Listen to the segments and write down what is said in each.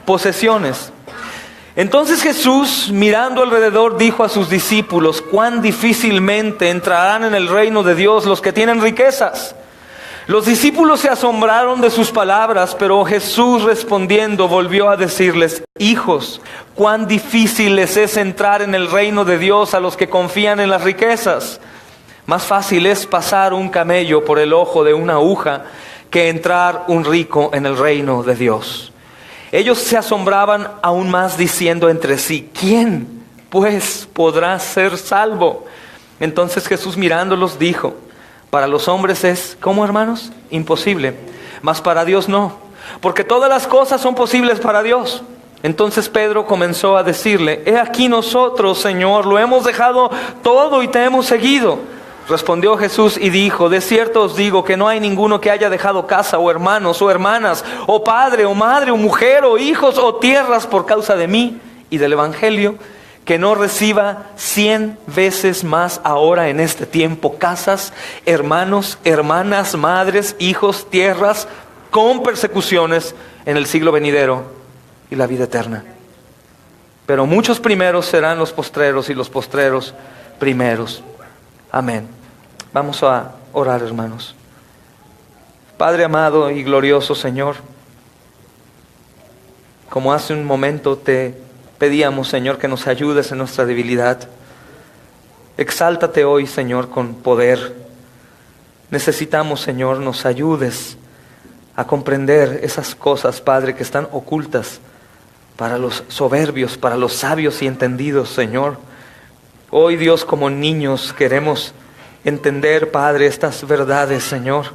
posesiones. Entonces Jesús, mirando alrededor, dijo a sus discípulos: cuán difícilmente entrarán en el reino de Dios los que tienen riquezas. Los discípulos se asombraron de sus palabras, pero Jesús, respondiendo, volvió a decirles: hijos, cuán difícil les es entrar en el reino de Dios a los que confían en las riquezas. Más fácil es pasar un camello por el ojo de una aguja que entrar un rico en el reino de Dios. Ellos se asombraban aún más, diciendo entre sí: ¿quién pues podrá ser salvo? Entonces Jesús, mirándolos, dijo: para los hombres es, ¿cómo, hermanos? Imposible, mas para Dios no, porque todas las cosas son posibles para Dios. Entonces Pedro comenzó a decirle: he aquí nosotros, Señor, lo hemos dejado todo y te hemos seguido. Respondió Jesús y dijo: de cierto os digo que no hay ninguno que haya dejado casa o hermanos o hermanas o padre o madre o mujer o hijos o tierras por causa de mí y del evangelio, que no reciba 100 veces más ahora en este tiempo casas, hermanos, hermanas, madres, hijos, tierras, con persecuciones en el siglo venidero y la vida eterna. Pero muchos primeros serán los postreros y los postreros primeros. Amén. Vamos a orar, hermanos. Padre amado y glorioso Señor, como hace un momento te pedíamos, Señor, que nos ayudes en nuestra debilidad. Exáltate hoy, Señor, con poder. Necesitamos, Señor, nos ayudes a comprender esas cosas, Padre, que están ocultas para los soberbios, para los sabios y entendidos, Señor. Hoy, Dios, como niños queremos entender, Padre, estas verdades, Señor.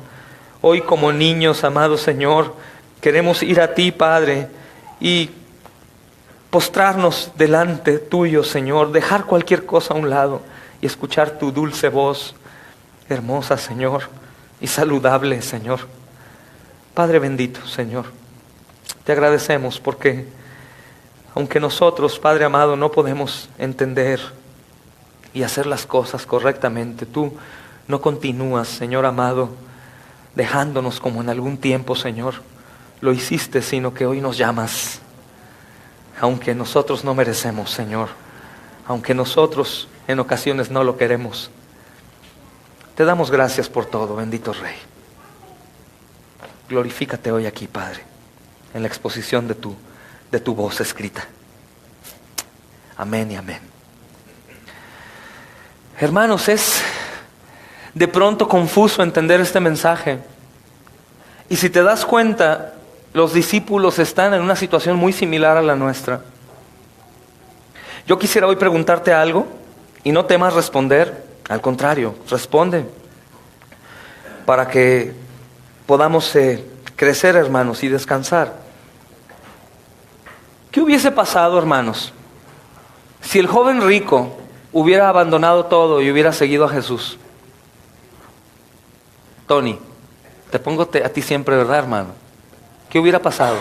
Hoy como niños, amado Señor, queremos ir a ti, Padre, y postrarnos delante tuyo, Señor, dejar cualquier cosa a un lado y escuchar tu dulce voz, hermosa, Señor, y saludable, Señor. Padre bendito, Señor, te agradecemos porque aunque nosotros, Padre amado, no podemos entender y hacer las cosas correctamente, tú no continúas, Señor amado, dejándonos como en algún tiempo, Señor, lo hiciste, sino que hoy nos llamas. Aunque nosotros no merecemos, Señor, aunque nosotros en ocasiones no lo queremos, te damos gracias por todo, bendito Rey. Glorifícate hoy aquí, Padre, en la exposición de tu voz escrita. Amén y amén. Hermanos, es de pronto confuso entender este mensaje. Y si te das cuenta, los discípulos están en una situación muy similar a la nuestra. Yo quisiera hoy preguntarte algo y no temas responder. Al contrario, responde para que podamos crecer, hermanos, y descansar. ¿Qué hubiese pasado, hermanos, si el joven rico hubiera abandonado todo y hubiera seguido a Jesús? Tony, te pongo a ti siempre, ¿verdad, hermano? ¿Qué hubiera pasado?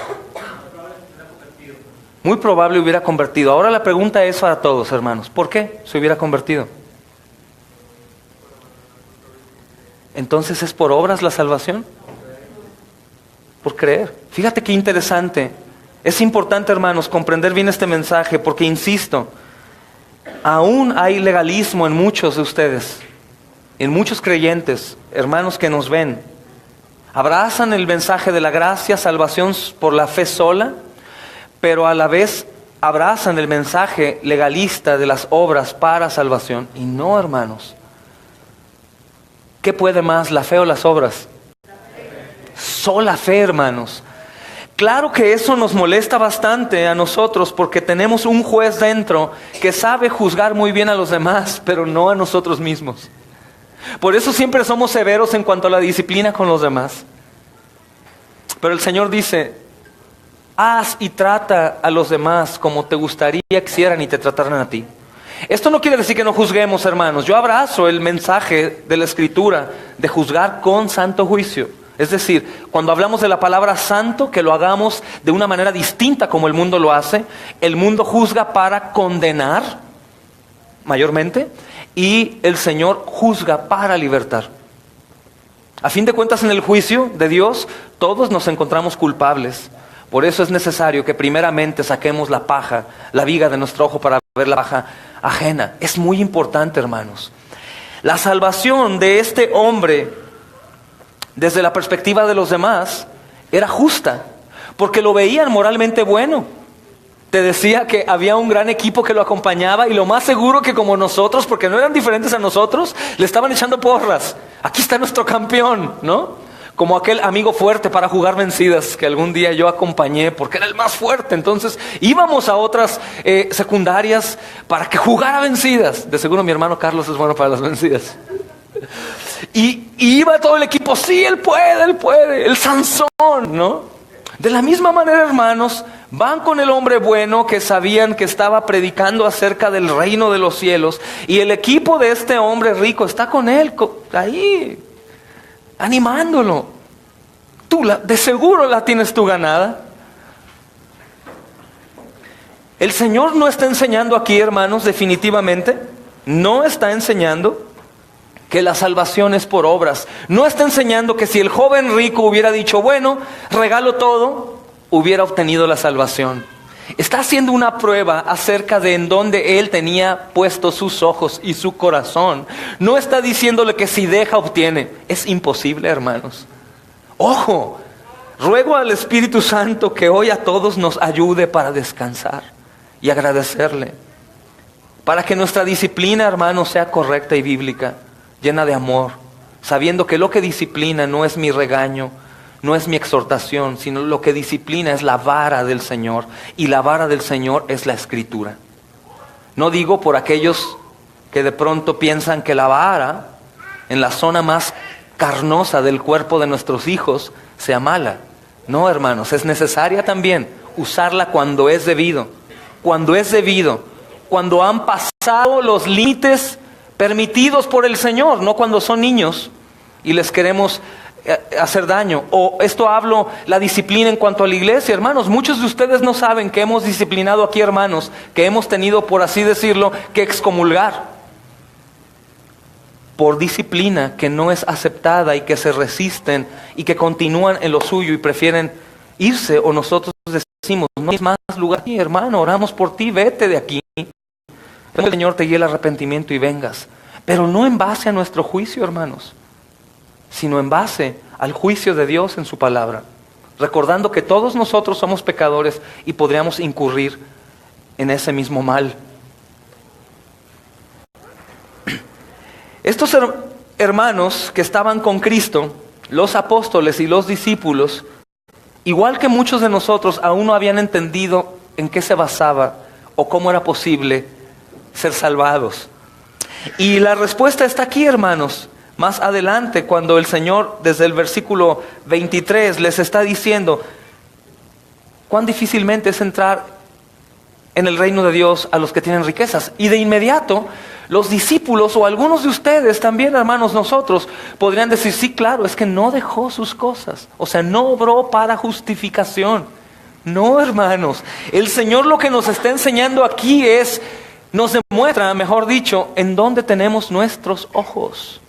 Muy probable hubiera convertido. Ahora la pregunta es para todos, hermanos: ¿por qué se hubiera convertido? Entonces, ¿es por obras la salvación? Por creer. Fíjate qué interesante. Es importante, hermanos, comprender bien este mensaje porque, insisto, aún hay legalismo en muchos de ustedes, en muchos creyentes, hermanos que nos ven. Abrazan el mensaje de la gracia, salvación por la fe sola, pero a la vez abrazan el mensaje legalista de las obras para salvación. Y no, hermanos. ¿Qué puede más, la fe o las obras? Sola fe, hermanos. Claro que eso nos molesta bastante a nosotros porque tenemos un juez dentro que sabe juzgar muy bien a los demás, pero no a nosotros mismos. Por eso siempre somos severos en cuanto a la disciplina con los demás. Pero el Señor dice: haz y trata a los demás como te gustaría que hicieran y te trataran a ti. Esto no quiere decir que no juzguemos, hermanos. Yo abrazo el mensaje de la Escritura de juzgar con santo juicio. Es decir, cuando hablamos de la palabra santo, que lo hagamos de una manera distinta como el mundo lo hace. El mundo juzga para condenar, mayormente, y el Señor juzga para libertar. A fin de cuentas, en el juicio de Dios, todos nos encontramos culpables. Por eso es necesario que primeramente saquemos la paja, la viga de nuestro ojo para ver la paja ajena. Es muy importante, hermanos. La salvación de este hombre, desde la perspectiva de los demás, era justa, porque lo veían moralmente bueno. Te decía que había un gran equipo que lo acompañaba y lo más seguro que como nosotros, porque no eran diferentes a nosotros, le estaban echando porras. Aquí está nuestro campeón, ¿no? Como aquel amigo fuerte para jugar vencidas que algún día yo acompañé porque era el más fuerte. Entonces íbamos a otras secundarias para que jugara vencidas. De seguro mi hermano Carlos es bueno para las vencidas. Y iba todo el equipo, sí, él puede, el Sansón, ¿no? De la misma manera, hermanos, van con el hombre bueno que sabían que estaba predicando acerca del reino de los cielos. Y el equipo de este hombre rico está con él, ahí, animándolo. De seguro la tienes tú ganada. El Señor no está enseñando aquí, hermanos, definitivamente. No está enseñando que la salvación es por obras. No está enseñando que si el joven rico hubiera dicho, bueno, regalo todo, hubiera obtenido la salvación. Está haciendo una prueba acerca de en dónde él tenía puestos sus ojos y su corazón. No está diciéndole que si deja, obtiene. Es imposible, hermanos. Ojo, ruego al Espíritu Santo que hoy a todos nos ayude para descansar y agradecerle. Para que nuestra disciplina, hermanos, sea correcta y bíblica, llena de amor, sabiendo que lo que disciplina no es mi regaño, no es mi exhortación, sino lo que disciplina es la vara del Señor, y la vara del Señor es la Escritura. No digo por aquellos que de pronto piensan que la vara, en la zona más carnosa del cuerpo de nuestros hijos, sea mala. No, hermanos, es necesaria también usarla cuando es debido, cuando han pasado los límites permitidos por el Señor, no cuando son niños y les queremos hacer daño. O esto hablo la disciplina en cuanto a la iglesia, hermanos. Muchos de ustedes no saben que hemos disciplinado aquí, hermanos, que hemos tenido, por así decirlo, que excomulgar por disciplina que no es aceptada y que se resisten y que continúan en lo suyo y prefieren irse, o nosotros decimos, no hay más lugar aquí, hermano, oramos por ti, vete de aquí. El Señor te guíe el arrepentimiento y vengas. Pero no en base a nuestro juicio, hermanos, sino en base al juicio de Dios en su palabra. Recordando que todos nosotros somos pecadores y podríamos incurrir en ese mismo mal. Estos hermanos que estaban con Cristo, los apóstoles y los discípulos, igual que muchos de nosotros, aún no habían entendido en qué se basaba o cómo era posible ser salvados. Y la respuesta está aquí, hermanos, más adelante, cuando el Señor desde el versículo 23 les está diciendo cuán difícilmente es entrar en el reino de Dios a los que tienen riquezas. Y de inmediato los discípulos o algunos de ustedes también, hermanos, nosotros podrían decir, sí, claro, es que no dejó sus cosas, o sea, no obró para justificación. No, hermanos, el Señor lo que nos está enseñando aquí nos demuestra, mejor dicho, en dónde tenemos nuestros ojos.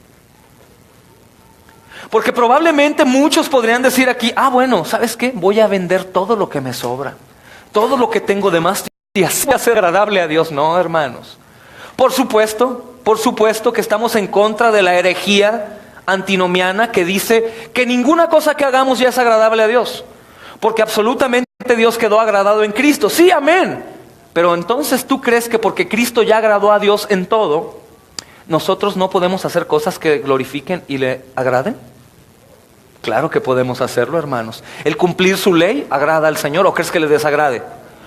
Porque probablemente muchos podrían decir aquí, bueno, ¿sabes qué? Voy a vender todo lo que me sobra, todo lo que tengo de más, y así voy a ser agradable a Dios. No, hermanos. Por supuesto que estamos en contra de la herejía antinomiana que dice que ninguna cosa que hagamos ya es agradable a Dios, porque absolutamente Dios quedó agradado en Cristo. Sí, amén. Pero entonces, ¿tú crees que porque Cristo ya agradó a Dios en todo, nosotros no podemos hacer cosas que glorifiquen y le agraden? Claro que podemos hacerlo, hermanos. ¿El cumplir su ley agrada al Señor o crees que le desagrade?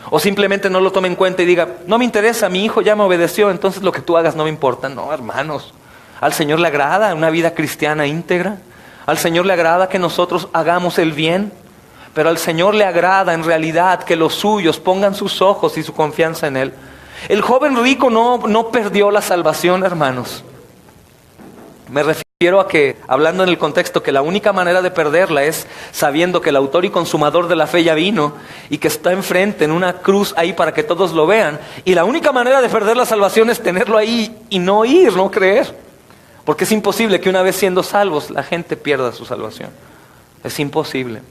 O simplemente no lo tome en cuenta y diga, no me interesa, mi hijo ya me obedeció, entonces lo que tú hagas no me importa. No, hermanos. Al Señor le agrada una vida cristiana íntegra. Al Señor le agrada que nosotros hagamos el bien. Pero al Señor le agrada en realidad que los suyos pongan sus ojos y su confianza en Él. El joven rico no perdió la salvación, hermanos. Me refiero a que, hablando en el contexto, que la única manera de perderla es sabiendo que el autor y consumador de la fe ya vino y que está enfrente en una cruz ahí para que todos lo vean. Y la única manera de perder la salvación es tenerlo ahí y no ir, no creer. Porque es imposible que una vez siendo salvos la gente pierda su salvación. Es imposible.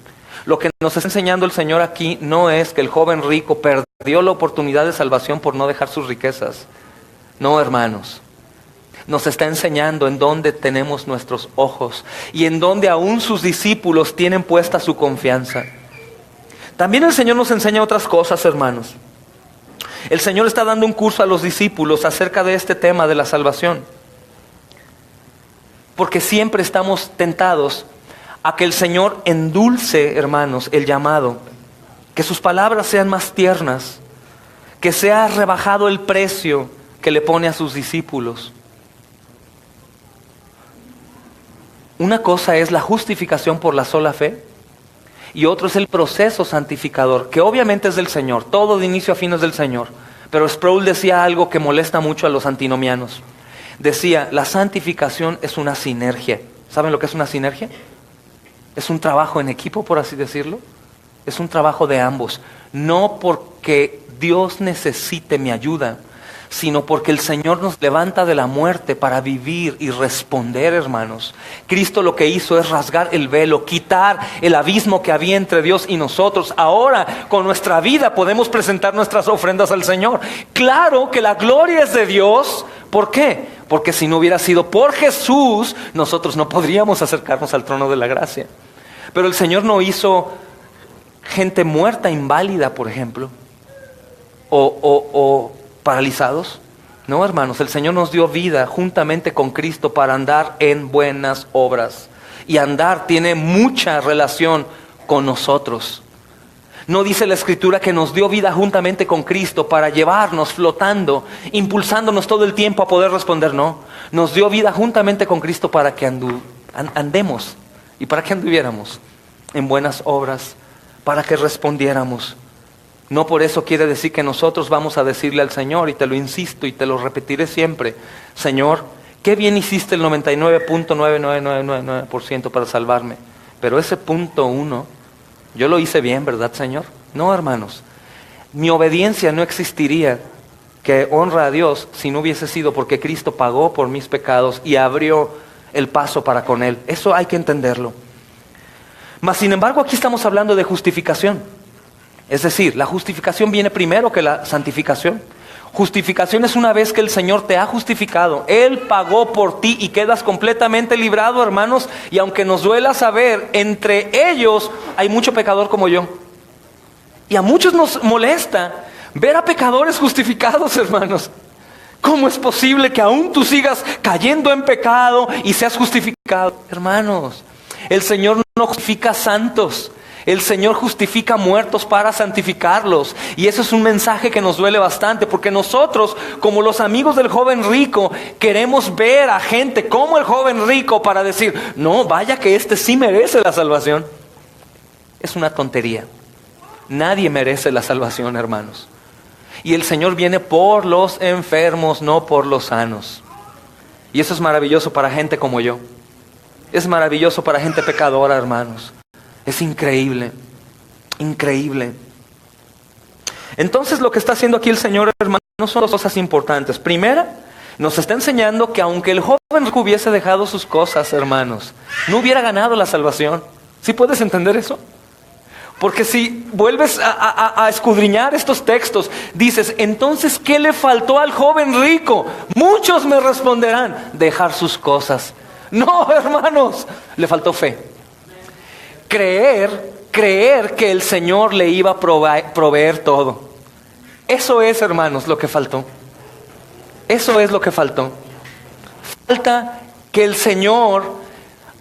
Lo que nos está enseñando el Señor aquí no es que el joven rico perdió la oportunidad de salvación por no dejar sus riquezas. No, hermanos. Nos está enseñando en dónde tenemos nuestros ojos y en dónde aún sus discípulos tienen puesta su confianza. También el Señor nos enseña otras cosas, hermanos. El Señor está dando un curso a los discípulos acerca de este tema de la salvación. Porque siempre estamos tentados a que el Señor endulce, hermanos, el llamado. Que sus palabras sean más tiernas. Que sea rebajado el precio que le pone a sus discípulos. Una cosa es la justificación por la sola fe y otro es el proceso santificador, que obviamente es del Señor, todo de inicio a fin es del Señor. Pero Sproul decía algo que molesta mucho a los antinomianos. Decía, la santificación es una sinergia. ¿Saben lo que es una sinergia? Es un trabajo en equipo, por así decirlo. Es un trabajo de ambos. No porque Dios necesite mi ayuda, sino porque el Señor nos levanta de la muerte para vivir y responder, hermanos. Cristo lo que hizo es rasgar el velo, quitar el abismo que había entre Dios y nosotros. Ahora, con nuestra vida podemos presentar nuestras ofrendas al Señor. Claro que la gloria es de Dios. ¿Por qué? Porque si no hubiera sido por Jesús, nosotros no podríamos acercarnos al trono de la gracia. Pero el Señor no hizo gente muerta, inválida, por ejemplo, o paralizados. No, hermanos, el Señor nos dio vida juntamente con Cristo para andar en buenas obras. Y andar tiene mucha relación con nosotros. No dice la Escritura que nos dio vida juntamente con Cristo para llevarnos flotando, impulsándonos todo el tiempo a poder responder. No, nos dio vida juntamente con Cristo para que andemos y para que anduviéramos en buenas obras, para que respondiéramos. No por eso quiere decir que nosotros vamos a decirle al Señor, y te lo insisto y te lo repetiré siempre: Señor, qué bien hiciste el 99.99999% para salvarme, pero ese 0.1, yo lo hice bien, ¿verdad, Señor? No, hermanos, mi obediencia no existiría, que honra a Dios, si no hubiese sido porque Cristo pagó por mis pecados y abrió el paso para con Él. Eso hay que entenderlo. Mas, sin embargo, aquí estamos hablando de justificación. Es decir, la justificación viene primero que la santificación. Justificación es una vez que el Señor te ha justificado. Él pagó por ti y quedas completamente librado, hermanos. Y aunque nos duela saber, entre ellos hay mucho pecador como yo. Y a muchos nos molesta ver a pecadores justificados, hermanos. ¿Cómo es posible que aún tú sigas cayendo en pecado y seas justificado? Hermanos, el Señor no justifica santos. El Señor justifica muertos para santificarlos. Y eso es un mensaje que nos duele bastante, porque nosotros, como los amigos del joven rico, queremos ver a gente como el joven rico para decir: no, vaya que este sí merece la salvación. Es una tontería. Nadie merece la salvación, hermanos. Y el Señor viene por los enfermos, no por los sanos. Y eso es maravilloso para gente como yo. Es maravilloso para gente pecadora, hermanos. Es increíble, increíble. Entonces lo que está haciendo aquí el Señor, hermanos, son dos cosas importantes. Primera, nos está enseñando que aunque el joven rico hubiese dejado sus cosas, hermanos, no hubiera ganado la salvación. ¿Sí puedes entender eso? Porque si vuelves a escudriñar estos textos, dices: entonces, ¿qué le faltó al joven rico? Muchos me responderán: dejar sus cosas. No, hermanos, le faltó fe. Creer que el Señor le iba a proveer todo. Eso es, hermanos, lo que faltó. Eso es lo que faltó. Falta que el Señor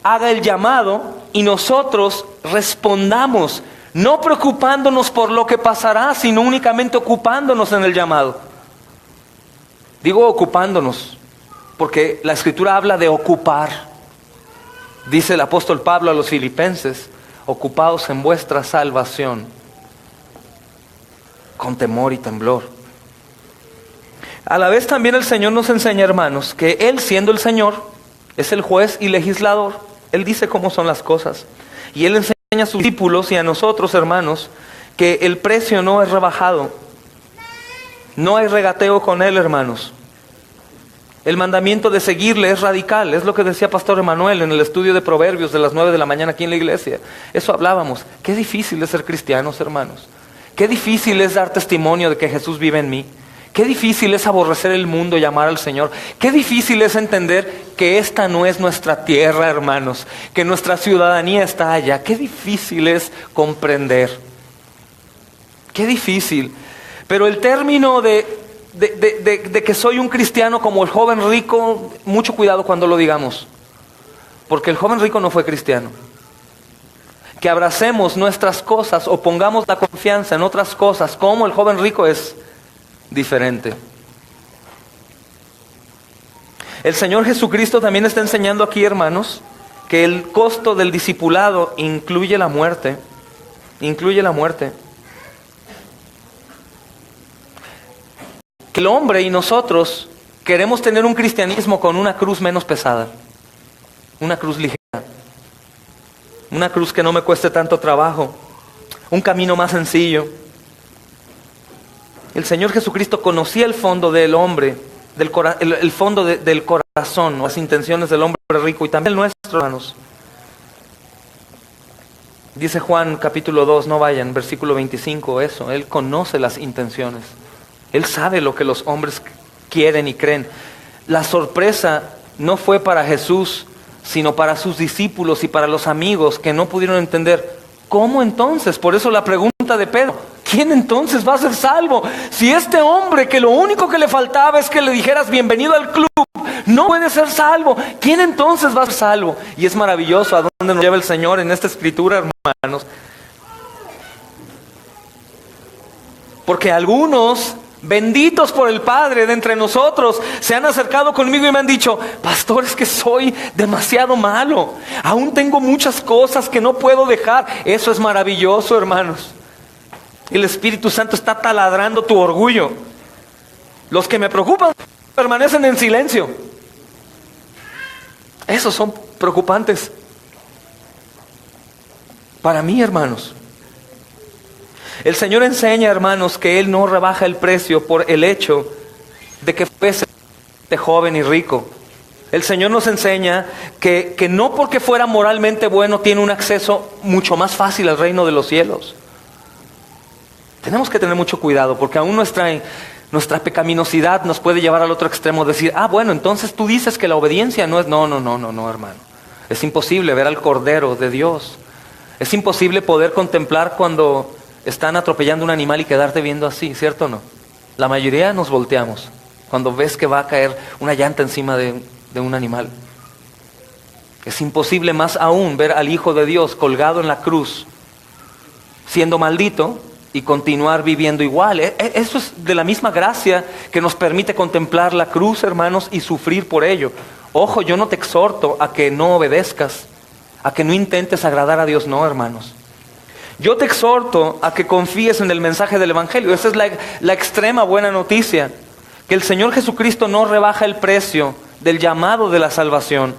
haga el llamado y nosotros respondamos, no preocupándonos por lo que pasará, sino únicamente ocupándonos en el llamado. Digo ocupándonos, porque la Escritura habla de ocupar. Dice el apóstol Pablo a los filipenses: ocupaos en vuestra salvación con temor y temblor. A la vez también el Señor nos enseña, hermanos, que Él, siendo el Señor, es el juez y legislador. Él dice cómo son las cosas. Y Él enseña a sus discípulos y a nosotros, hermanos, que el precio no es rebajado. No hay regateo con Él, hermanos. El mandamiento de seguirle es radical. Es lo que decía Pastor Emanuel en el estudio de Proverbios de las 9 de la mañana aquí en la iglesia. Eso hablábamos. Qué difícil es ser cristianos, hermanos. Qué difícil es dar testimonio de que Jesús vive en mí. Qué difícil es aborrecer el mundo y amar al Señor. Qué difícil es entender que esta no es nuestra tierra, hermanos. Que nuestra ciudadanía está allá. Qué difícil es comprender. Qué difícil. Pero el término de que soy un cristiano como el joven rico, mucho cuidado cuando lo digamos. Porque el joven rico no fue cristiano. Que abracemos nuestras cosas o pongamos la confianza en otras cosas como el joven rico es diferente. El Señor Jesucristo también está enseñando aquí, hermanos, que el costo del discipulado incluye la muerte. Incluye la muerte. Que el hombre y nosotros queremos tener un cristianismo con una cruz menos pesada. Una cruz ligera. Una cruz que no me cueste tanto trabajo. Un camino más sencillo. El Señor Jesucristo conocía el fondo del hombre, el fondo del corazón, las intenciones del hombre rico y también el nuestro, hermanos. Dice Juan capítulo 2, no vayan, versículo 25, eso. Él conoce las intenciones. Él sabe lo que los hombres quieren y creen. La sorpresa no fue para Jesús, sino para sus discípulos y para los amigos que no pudieron entender. ¿Cómo entonces? Por eso la pregunta de Pedro, ¿quién entonces va a ser salvo? Si este hombre que lo único que le faltaba es que le dijeras bienvenido al club, no puede ser salvo, ¿quién entonces va a ser salvo? Y es maravilloso a dónde nos lleva el Señor en esta escritura, hermanos. Porque algunos, benditos por el Padre de entre nosotros, se han acercado conmigo y me han dicho, pastor, es que soy demasiado malo, aún tengo muchas cosas que no puedo dejar. Eso es maravilloso, hermanos. El Espíritu Santo está taladrando tu orgullo. Los que me preocupan permanecen en silencio. Esos son preocupantes para mí, hermanos. El Señor enseña, hermanos, que Él no rebaja el precio por el hecho de que fuese joven y rico. El Señor nos enseña que no porque fuera moralmente bueno tiene un acceso mucho más fácil al reino de los cielos. Tenemos que tener mucho cuidado porque aún nuestra pecaminosidad nos puede llevar al otro extremo, decir, bueno, entonces tú dices que la obediencia no es... No, hermano. Es imposible ver al Cordero de Dios. Es imposible poder contemplar cuando están atropellando un animal y quedarte viendo así, ¿cierto o no? La mayoría nos volteamos cuando ves que va a caer una llanta encima de un animal. Es imposible más aún ver al Hijo de Dios colgado en la cruz, siendo maldito, y continuar viviendo igual. Eso es de la misma gracia que nos permite contemplar la cruz, hermanos, y sufrir por ello. Ojo, yo no te exhorto a que no obedezcas, a que no intentes agradar a Dios, no, hermanos. Yo te exhorto a que confíes en el mensaje del Evangelio. Esa es la extrema buena noticia, que el Señor Jesucristo no rebaja el precio del llamado de la salvación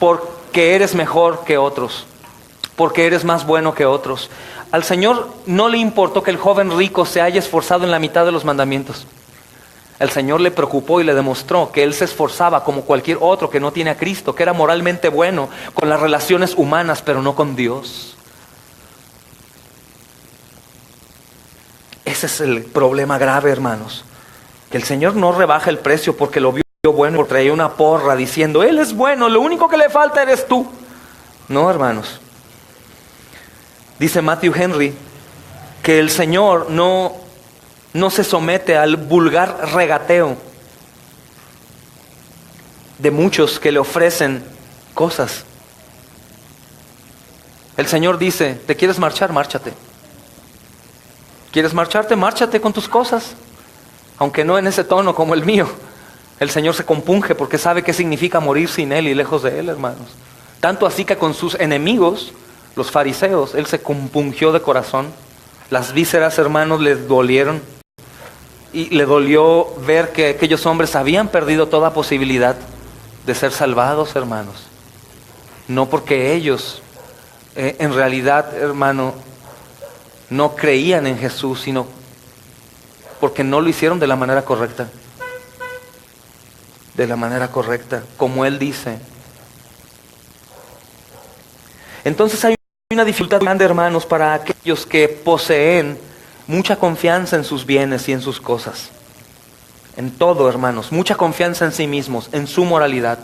porque eres mejor que otros, porque eres más bueno que otros. Al Señor no le importó que el joven rico se haya esforzado en la mitad de los mandamientos. El Señor le preocupó y le demostró que él se esforzaba como cualquier otro que no tiene a Cristo, que era moralmente bueno con las relaciones humanas, pero no con Dios. Ese es el problema grave, hermanos. Que el Señor no rebaja el precio porque lo vio bueno, porque traía una porra diciendo, Él es bueno, lo único que le falta eres tú. No, hermanos. Dice Matthew Henry que el Señor no se somete al vulgar regateo de muchos que le ofrecen cosas. El Señor dice, ¿te quieres marchar? Márchate. ¿Quieres marcharte? Márchate con tus cosas. Aunque no en ese tono como el mío. El Señor se compunge porque sabe qué significa morir sin Él y lejos de Él, hermanos. Tanto así que con sus enemigos, los fariseos, Él se compungió de corazón. Las vísceras, hermanos, les dolieron. Y le dolió ver que aquellos hombres habían perdido toda posibilidad de ser salvados, hermanos. No porque ellos, en realidad, hermano, no creían en Jesús, sino porque no lo hicieron de la manera correcta. de la manera correcta, como Él dice. Entonces hay una dificultad grande, hermanos, para aquellos que poseen mucha confianza en sus bienes y en sus cosas. En todo, hermanos, mucha confianza en sí mismos, en su moralidad.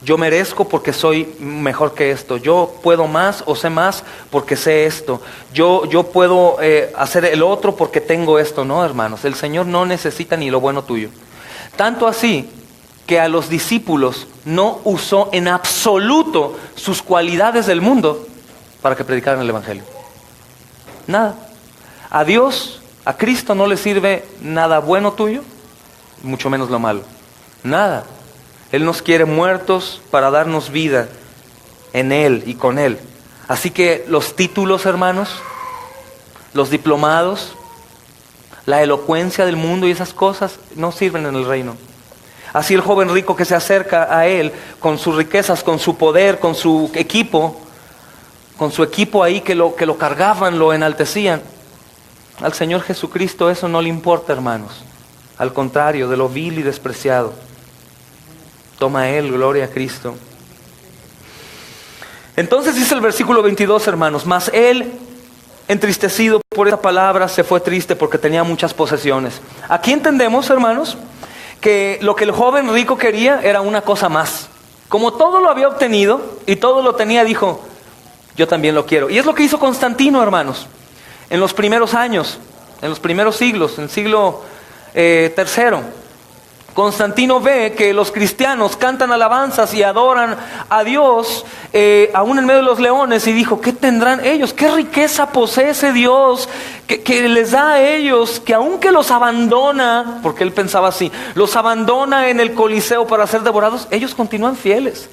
Yo merezco porque soy mejor que esto. Yo puedo más o sé más porque sé esto. Yo puedo hacer el otro porque tengo esto. No, hermanos, el Señor no necesita ni lo bueno tuyo. Tanto así que a los discípulos no usó en absoluto sus cualidades del mundo para que predicaran el Evangelio. Nada. A Dios, a Cristo no le sirve nada bueno tuyo, mucho menos lo malo. Nada. Él nos quiere muertos para darnos vida en Él y con Él. Así que los títulos, hermanos, los diplomados, la elocuencia del mundo y esas cosas no sirven en el reino. Así el joven rico que se acerca a Él con sus riquezas, con su poder, con su equipo ahí que lo cargaban, lo enaltecían. Al Señor Jesucristo eso no le importa, hermanos. Al contrario, de lo vil y despreciado. Toma Él, gloria a Cristo. Entonces dice el versículo 22, hermanos, mas Él, entristecido por esa palabra, se fue triste porque tenía muchas posesiones. Aquí entendemos, hermanos, que lo que el joven rico quería era una cosa más. Como todo lo había obtenido y todo lo tenía, dijo, yo también lo quiero. Y es lo que hizo Constantino, hermanos, en los primeros años, en los primeros siglos, en el siglo tercero. Constantino ve que los cristianos cantan alabanzas y adoran a Dios, aún en medio de los leones, y dijo, ¿qué tendrán ellos? ¿Qué riqueza posee ese Dios que les da a ellos, que aunque los abandona, porque él pensaba así, los abandona en el Coliseo para ser devorados, ellos continúan fieles?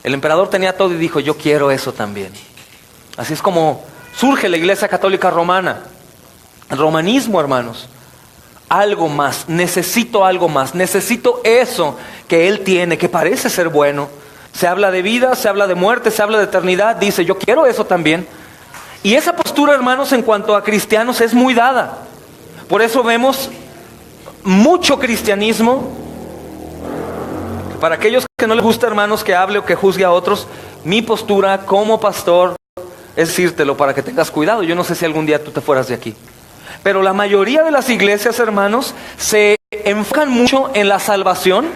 El emperador tenía todo y dijo, yo quiero eso también. Así es como surge la Iglesia Católica Romana, el romanismo, hermanos. Algo más, necesito eso que Él tiene, que parece ser bueno. Se habla de vida, se habla de muerte, se habla de eternidad, dice, yo quiero eso también. Y esa postura, hermanos, en cuanto a cristianos es muy dada. Por eso vemos mucho cristianismo. Para aquellos que no les gusta, hermanos, que hable o que juzgue a otros, mi postura como pastor es decírtelo para que tengas cuidado. Yo no sé si algún día tú te fueras de aquí. Pero la mayoría de las iglesias, hermanos, se enfocan mucho en la salvación,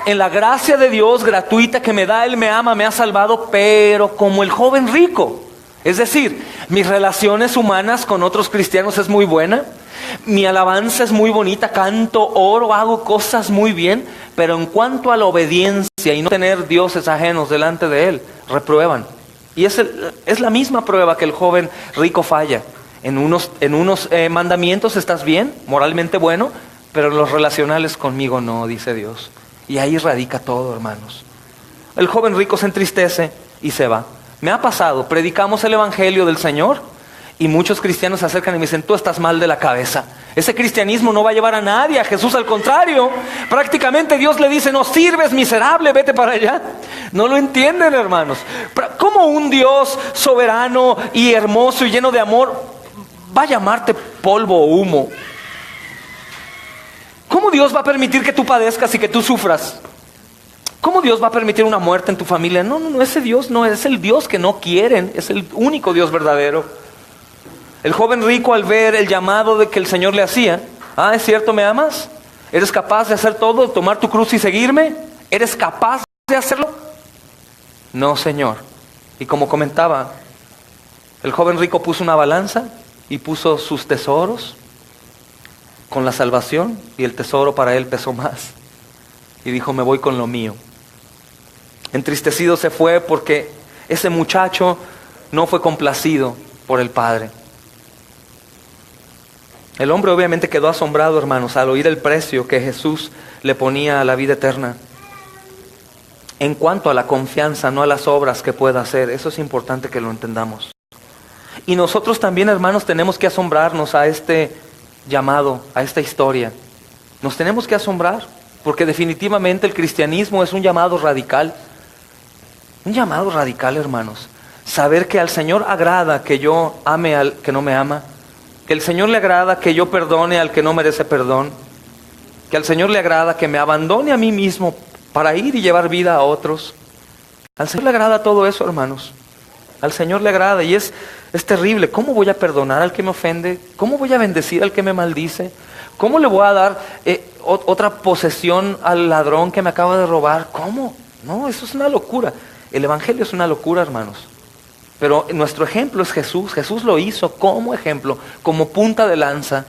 en la gracia de Dios gratuita que me da, Él me ama, me ha salvado, pero como el joven rico. Es decir, mis relaciones humanas con otros cristianos es muy buena, mi alabanza es muy bonita, canto, oro, hago cosas muy bien, pero en cuanto a la obediencia y no tener dioses ajenos delante de Él, reprueban. Y es la misma prueba que el joven rico falla. En unos mandamientos estás bien, moralmente bueno, pero en los relacionales conmigo no, dice Dios. Y ahí radica todo, hermanos. El joven rico se entristece y se va. Me ha pasado, predicamos el Evangelio del Señor y muchos cristianos se acercan y me dicen, tú estás mal de la cabeza. Ese cristianismo no va a llevar a nadie a Jesús, al contrario. Prácticamente Dios le dice, no sirves, miserable, vete para allá. No lo entienden, hermanos. ¿Cómo un Dios soberano y hermoso y lleno de amor va a llamarte polvo o humo? ¿Cómo Dios va a permitir que tú padezcas y que tú sufras? ¿Cómo Dios va a permitir una muerte en tu familia? No, ese Dios no es el Dios que no quieren, es el único Dios verdadero. El joven rico, al ver el llamado de que el Señor le hacía, ¿es cierto, me amas? ¿Eres capaz de hacer todo, tomar tu cruz y seguirme? ¿Eres capaz de hacerlo? No, Señor. Y como comentaba, el joven rico puso una balanza y puso sus tesoros con la salvación, y el tesoro para él pesó más. Y dijo, me voy con lo mío. Entristecido se fue porque ese muchacho no fue complacido por el Padre. El hombre obviamente quedó asombrado, hermanos, al oír el precio que Jesús le ponía a la vida eterna. En cuanto a la confianza, no a las obras que pueda hacer. Eso es importante que lo entendamos. Y nosotros también, hermanos, tenemos que asombrarnos a este llamado, a esta historia. Nos tenemos que asombrar, porque definitivamente el cristianismo es un llamado radical. Un llamado radical, hermanos. Saber que al Señor agrada que yo ame al que no me ama, que al Señor le agrada que yo perdone al que no merece perdón, que al Señor le agrada que me abandone a mí mismo para ir y llevar vida a otros. Al Señor le agrada todo eso, hermanos. Al Señor le agrada y es terrible. ¿Cómo voy a perdonar al que me ofende? ¿Cómo voy a bendecir al que me maldice? ¿Cómo le voy a dar otra posesión al ladrón que me acaba de robar? ¿Cómo? No, eso es una locura. El Evangelio es una locura, hermanos. Pero nuestro ejemplo es Jesús. Jesús lo hizo como ejemplo, como punta de lanza.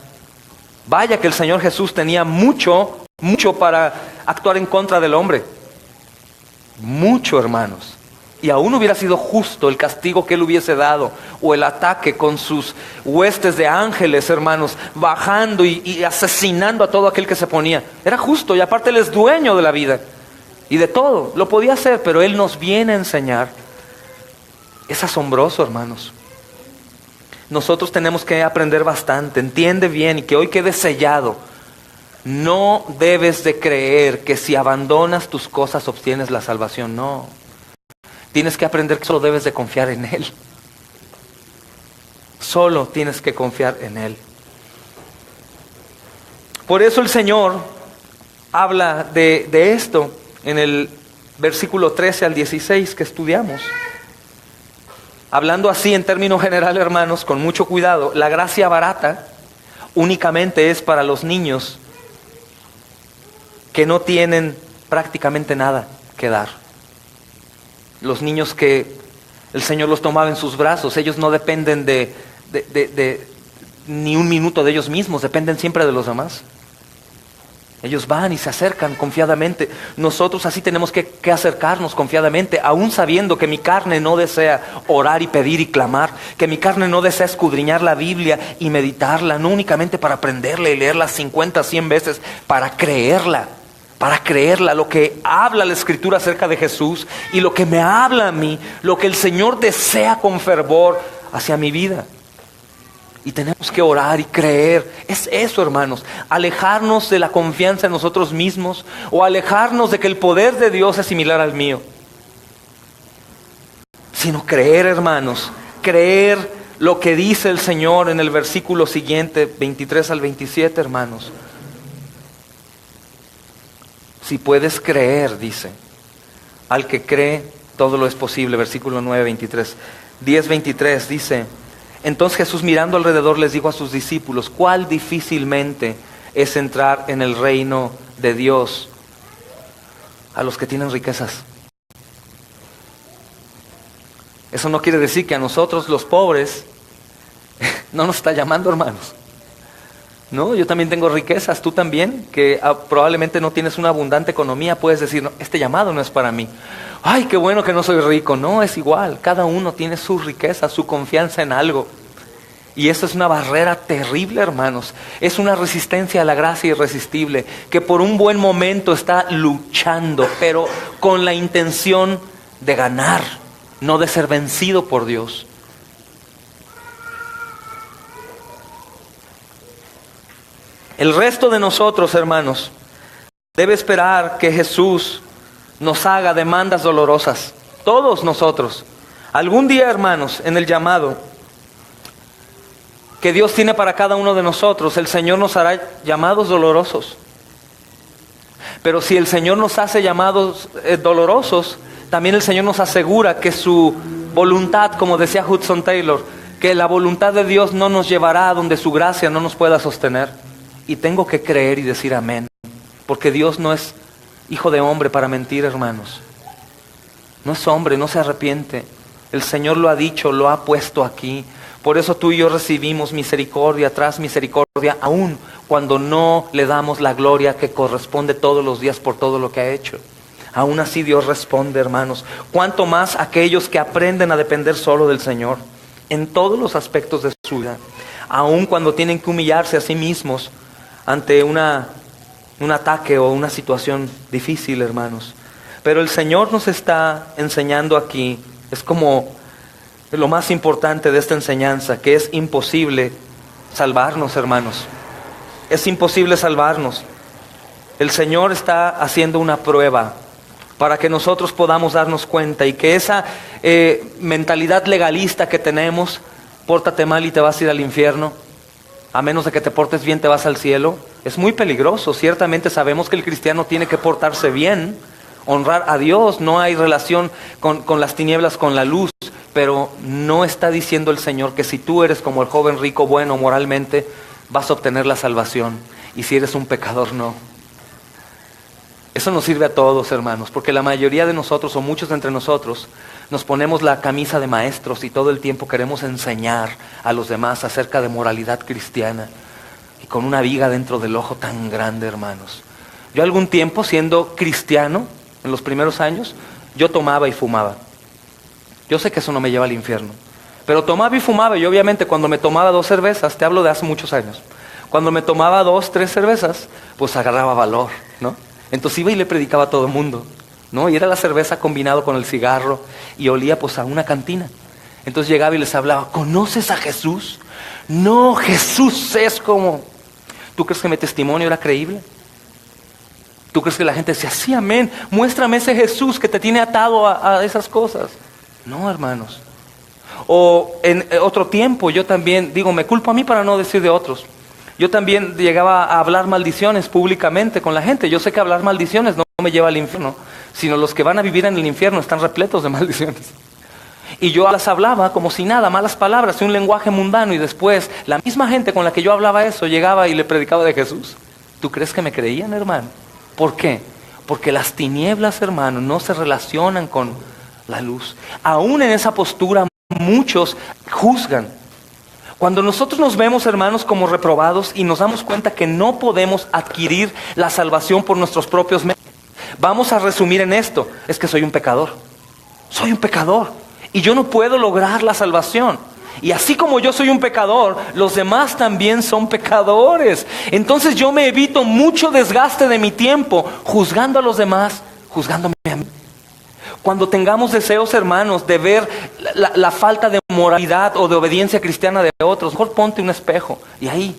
Vaya que el Señor Jesús tenía mucho para actuar en contra del hombre. Mucho, hermanos. Y aún hubiera sido justo el castigo que Él hubiese dado, o el ataque con sus huestes de ángeles, hermanos, bajando y asesinando a todo aquel que se ponía. Era justo, y aparte Él es dueño de la vida y de todo. Lo podía hacer, pero Él nos viene a enseñar. Es asombroso, hermanos. Nosotros tenemos que aprender bastante. Entiende bien y que hoy quede sellado. No debes de creer que si abandonas tus cosas obtienes la salvación. No. Tienes que aprender que solo debes de confiar en Él. Solo tienes que confiar en Él. Por eso el Señor habla de esto en el versículo 13 al 16 que estudiamos. Hablando así en términos generales, hermanos, con mucho cuidado, la gracia barata únicamente es para los niños que no tienen prácticamente nada que dar. Los niños que el Señor los tomaba en sus brazos, ellos no dependen de ni un minuto de ellos mismos, dependen siempre de los demás. Ellos van y se acercan confiadamente. Nosotros así tenemos que acercarnos confiadamente, aún sabiendo que mi carne no desea orar y pedir y clamar, que mi carne no desea escudriñar la Biblia y meditarla, no únicamente para aprenderla y leerla 50, 100 veces, para creerla, lo que habla la Escritura acerca de Jesús y lo que me habla a mí, lo que el Señor desea con fervor hacia mi vida. Y tenemos que orar y creer. Es eso, hermanos. Alejarnos de la confianza en nosotros mismos o alejarnos de que el poder de Dios es similar al mío. Sino creer, hermanos. Creer lo que dice el Señor en el versículo siguiente, 23 al 27, hermanos. Si puedes creer, dice. Al que cree, todo lo es posible. Versículo 9, 23. 10, 23 dice... Entonces Jesús, mirando alrededor, les dijo a sus discípulos: ¿cuál difícilmente es entrar en el reino de Dios a los que tienen riquezas? Eso no quiere decir que a nosotros los pobres no nos está llamando, hermanos. No, yo también tengo riquezas, tú también, que probablemente no tienes una abundante economía, puedes decir, no, este llamado no es para mí. Ay, qué bueno que no soy rico. No, es igual, cada uno tiene su riqueza, su confianza en algo. Y eso es una barrera terrible, hermanos. Es una resistencia a la gracia irresistible, que por un buen momento está luchando, pero con la intención de ganar, no de ser vencido por Dios. El resto de nosotros, hermanos, debe esperar que Jesús nos haga demandas dolorosas. Todos nosotros. Algún día, hermanos, en el llamado que Dios tiene para cada uno de nosotros, el Señor nos hará llamados dolorosos. Pero si el Señor nos hace llamados dolorosos, también el Señor nos asegura que su voluntad, como decía Hudson Taylor, que la voluntad de Dios no nos llevará a donde su gracia no nos pueda sostener. Y tengo que creer y decir amén, porque Dios no es hijo de hombre para mentir, hermanos. No es hombre, no se arrepiente. El Señor lo ha dicho, lo ha puesto aquí. Por eso tú y yo recibimos misericordia tras misericordia, aun cuando no le damos la gloria que corresponde todos los días por todo lo que ha hecho. Aún así Dios responde, hermanos. Cuanto más aquellos que aprenden a depender solo del Señor en todos los aspectos de su vida, aun cuando tienen que humillarse a sí mismos ante un ataque o una situación difícil, hermanos. Pero el Señor nos está enseñando aquí, es como lo más importante de esta enseñanza, que es imposible salvarnos, hermanos. Es imposible salvarnos. El Señor está haciendo una prueba para que nosotros podamos darnos cuenta y que esa mentalidad legalista que tenemos, pórtate mal y te vas a ir al infierno, a menos de que te portes bien te vas al cielo. Es muy peligroso. Ciertamente sabemos que el cristiano tiene que portarse bien, honrar a Dios. No hay relación con las tinieblas, con la luz. Pero no está diciendo el Señor que si tú eres como el joven rico, bueno moralmente, vas a obtener la salvación. Y si eres un pecador, no. Eso nos sirve a todos, hermanos, porque la mayoría de nosotros, o muchos de entre nosotros, nos ponemos la camisa de maestros y todo el tiempo queremos enseñar a los demás acerca de moralidad cristiana. Y con una viga dentro del ojo tan grande, hermanos. Yo algún tiempo, siendo cristiano, en los primeros años, yo tomaba y fumaba. Yo sé que eso no me lleva al infierno. Pero tomaba y fumaba, y obviamente cuando me tomaba 2 cervezas, te hablo de hace muchos años, cuando me tomaba 2, 3 cervezas, pues agarraba valor, ¿no? Entonces iba y le predicaba a todo el mundo, ¿no? Y era la cerveza combinado con el cigarro y olía pues a una cantina. Entonces llegaba y les hablaba, ¿conoces a Jesús? No, Jesús es como... ¿Tú crees que mi testimonio era creíble? ¿Tú crees que la gente decía, sí, amén, muéstrame ese Jesús que te tiene atado a esas cosas? No, hermanos. O en otro tiempo yo también, me culpo a mí para no decir de otros. Yo también llegaba a hablar maldiciones públicamente con la gente. Yo sé que hablar maldiciones no me lleva al infierno, sino los que van a vivir en el infierno están repletos de maldiciones. Y yo las hablaba como si nada, malas palabras, un lenguaje mundano, y después la misma gente con la que yo hablaba eso llegaba y le predicaba de Jesús. ¿Tú crees que me creían, hermano? ¿Por qué? Porque las tinieblas, hermano, no se relacionan con la luz. Aún en esa postura muchos juzgan. Cuando nosotros nos vemos, hermanos, como reprobados y nos damos cuenta que no podemos adquirir la salvación por nuestros propios medios, vamos a resumir en esto: es que soy un pecador. Soy un pecador y yo no puedo lograr la salvación. Y así como yo soy un pecador, los demás también son pecadores. Entonces yo me evito mucho desgaste de mi tiempo juzgando a los demás, juzgándome a mí. Cuando tengamos deseos, hermanos, de ver la falta de moralidad o de obediencia cristiana de otros, mejor ponte un espejo y ahí,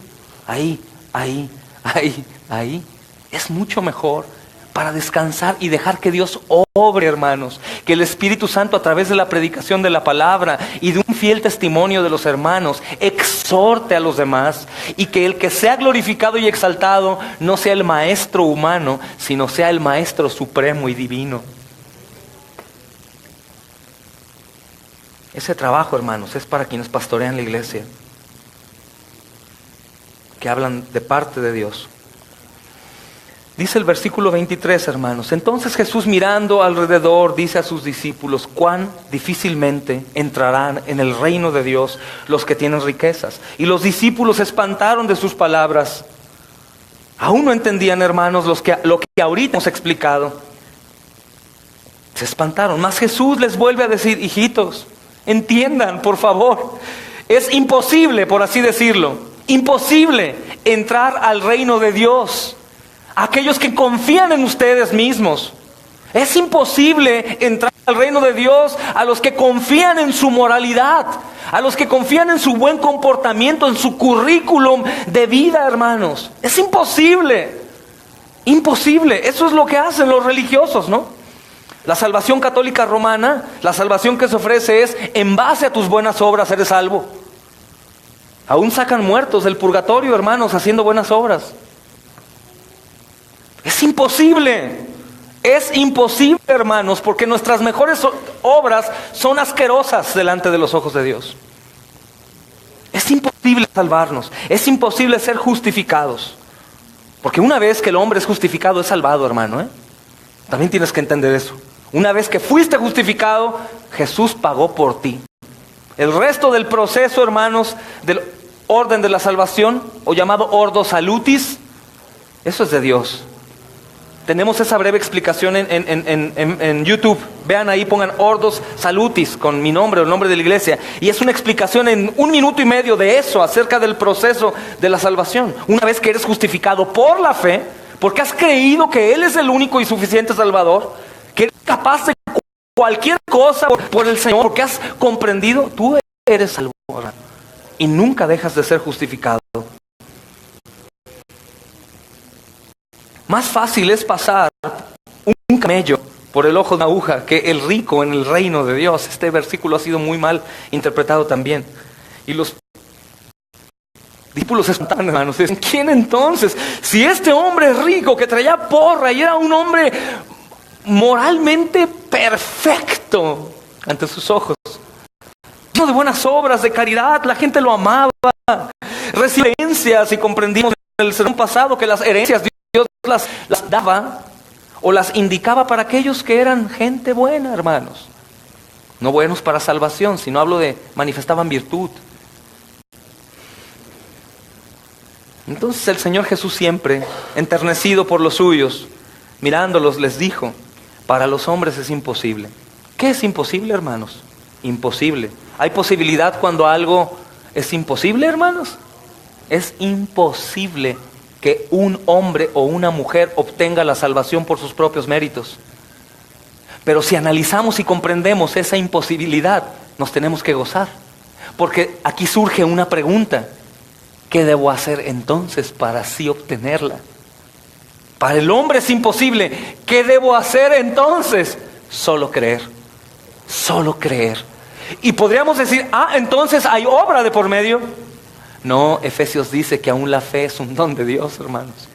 es mucho mejor para descansar y dejar que Dios obre, hermanos. Que el Espíritu Santo, a través de la predicación de la palabra y de un fiel testimonio de los hermanos, exhorte a los demás, y que el que sea glorificado y exaltado no sea el maestro humano, sino sea el maestro supremo y divino. Ese trabajo, hermanos, es para quienes pastorean la iglesia, que hablan de parte de Dios. Dice el versículo 23, hermanos: entonces Jesús, mirando alrededor, dice a sus discípulos, cuán difícilmente entrarán en el reino de Dios los que tienen riquezas. Y los discípulos se espantaron de sus palabras. Aún no entendían, hermanos, lo que ahorita hemos explicado. Se espantaron. Mas Jesús les vuelve a decir: hijitos, entiendan, por favor, es imposible, por así decirlo, imposible entrar al reino de Dios. Aquellos que confían en ustedes mismos. Es imposible entrar al reino de Dios a los que confían en su moralidad, a los que confían en su buen comportamiento, en su currículum de vida, hermanos. Es imposible. Imposible. Eso es lo que hacen los religiosos, ¿no? La salvación católica romana, la salvación que se ofrece es: en base a tus buenas obras eres salvo. Aún sacan muertos del purgatorio, hermanos, haciendo buenas obras. Es imposible, hermanos, porque nuestras mejores obras son asquerosas delante de los ojos de Dios. Es imposible salvarnos, es imposible ser justificados, porque una vez que el hombre es justificado, es salvado, hermano, También tienes que entender eso. Una vez que fuiste justificado, Jesús pagó por ti. El resto del proceso, hermanos, del orden de la salvación, o llamado ordo salutis, eso es de Dios. Tenemos esa breve explicación en YouTube. Vean ahí, pongan Ordos Salutis con mi nombre o el nombre de la iglesia. Y es una explicación en 1 minuto y medio de eso, acerca del proceso de la salvación. Una vez que eres justificado por la fe, porque has creído que Él es el único y suficiente Salvador, que eres capaz de cualquier cosa por el Señor, porque has comprendido, tú eres salvo. Y nunca dejas de ser justificado. Más fácil es pasar un camello por el ojo de una aguja que el rico en el reino de Dios. Este versículo ha sido muy mal interpretado también. Y los Discípulos se espantaban, hermanos. Dicen, ¿quién entonces? Si este hombre rico que traía porra y era un hombre moralmente perfecto ante sus ojos, lleno de buenas obras, de caridad, la gente lo amaba, recibía herencias, y comprendimos en el sermón pasado que las herencias Dios las daba o las indicaba para aquellos que eran gente buena, hermanos. No buenos para salvación, sino hablo de manifestaban virtud. Entonces el Señor Jesús, siempre enternecido por los suyos, mirándolos, les dijo: para los hombres es imposible. ¿Qué es imposible, hermanos? Imposible. ¿Hay posibilidad cuando algo es imposible, hermanos? Es imposible que un hombre o una mujer obtenga la salvación por sus propios méritos. Pero si analizamos y comprendemos esa imposibilidad, nos tenemos que gozar. Porque aquí surge una pregunta: ¿qué debo hacer entonces para así obtenerla? Para el hombre es imposible. ¿Qué debo hacer entonces? Solo creer. Solo creer. Y podríamos decir, entonces hay obra de por medio. No, Efesios dice que aún la fe es un don de Dios, hermanos.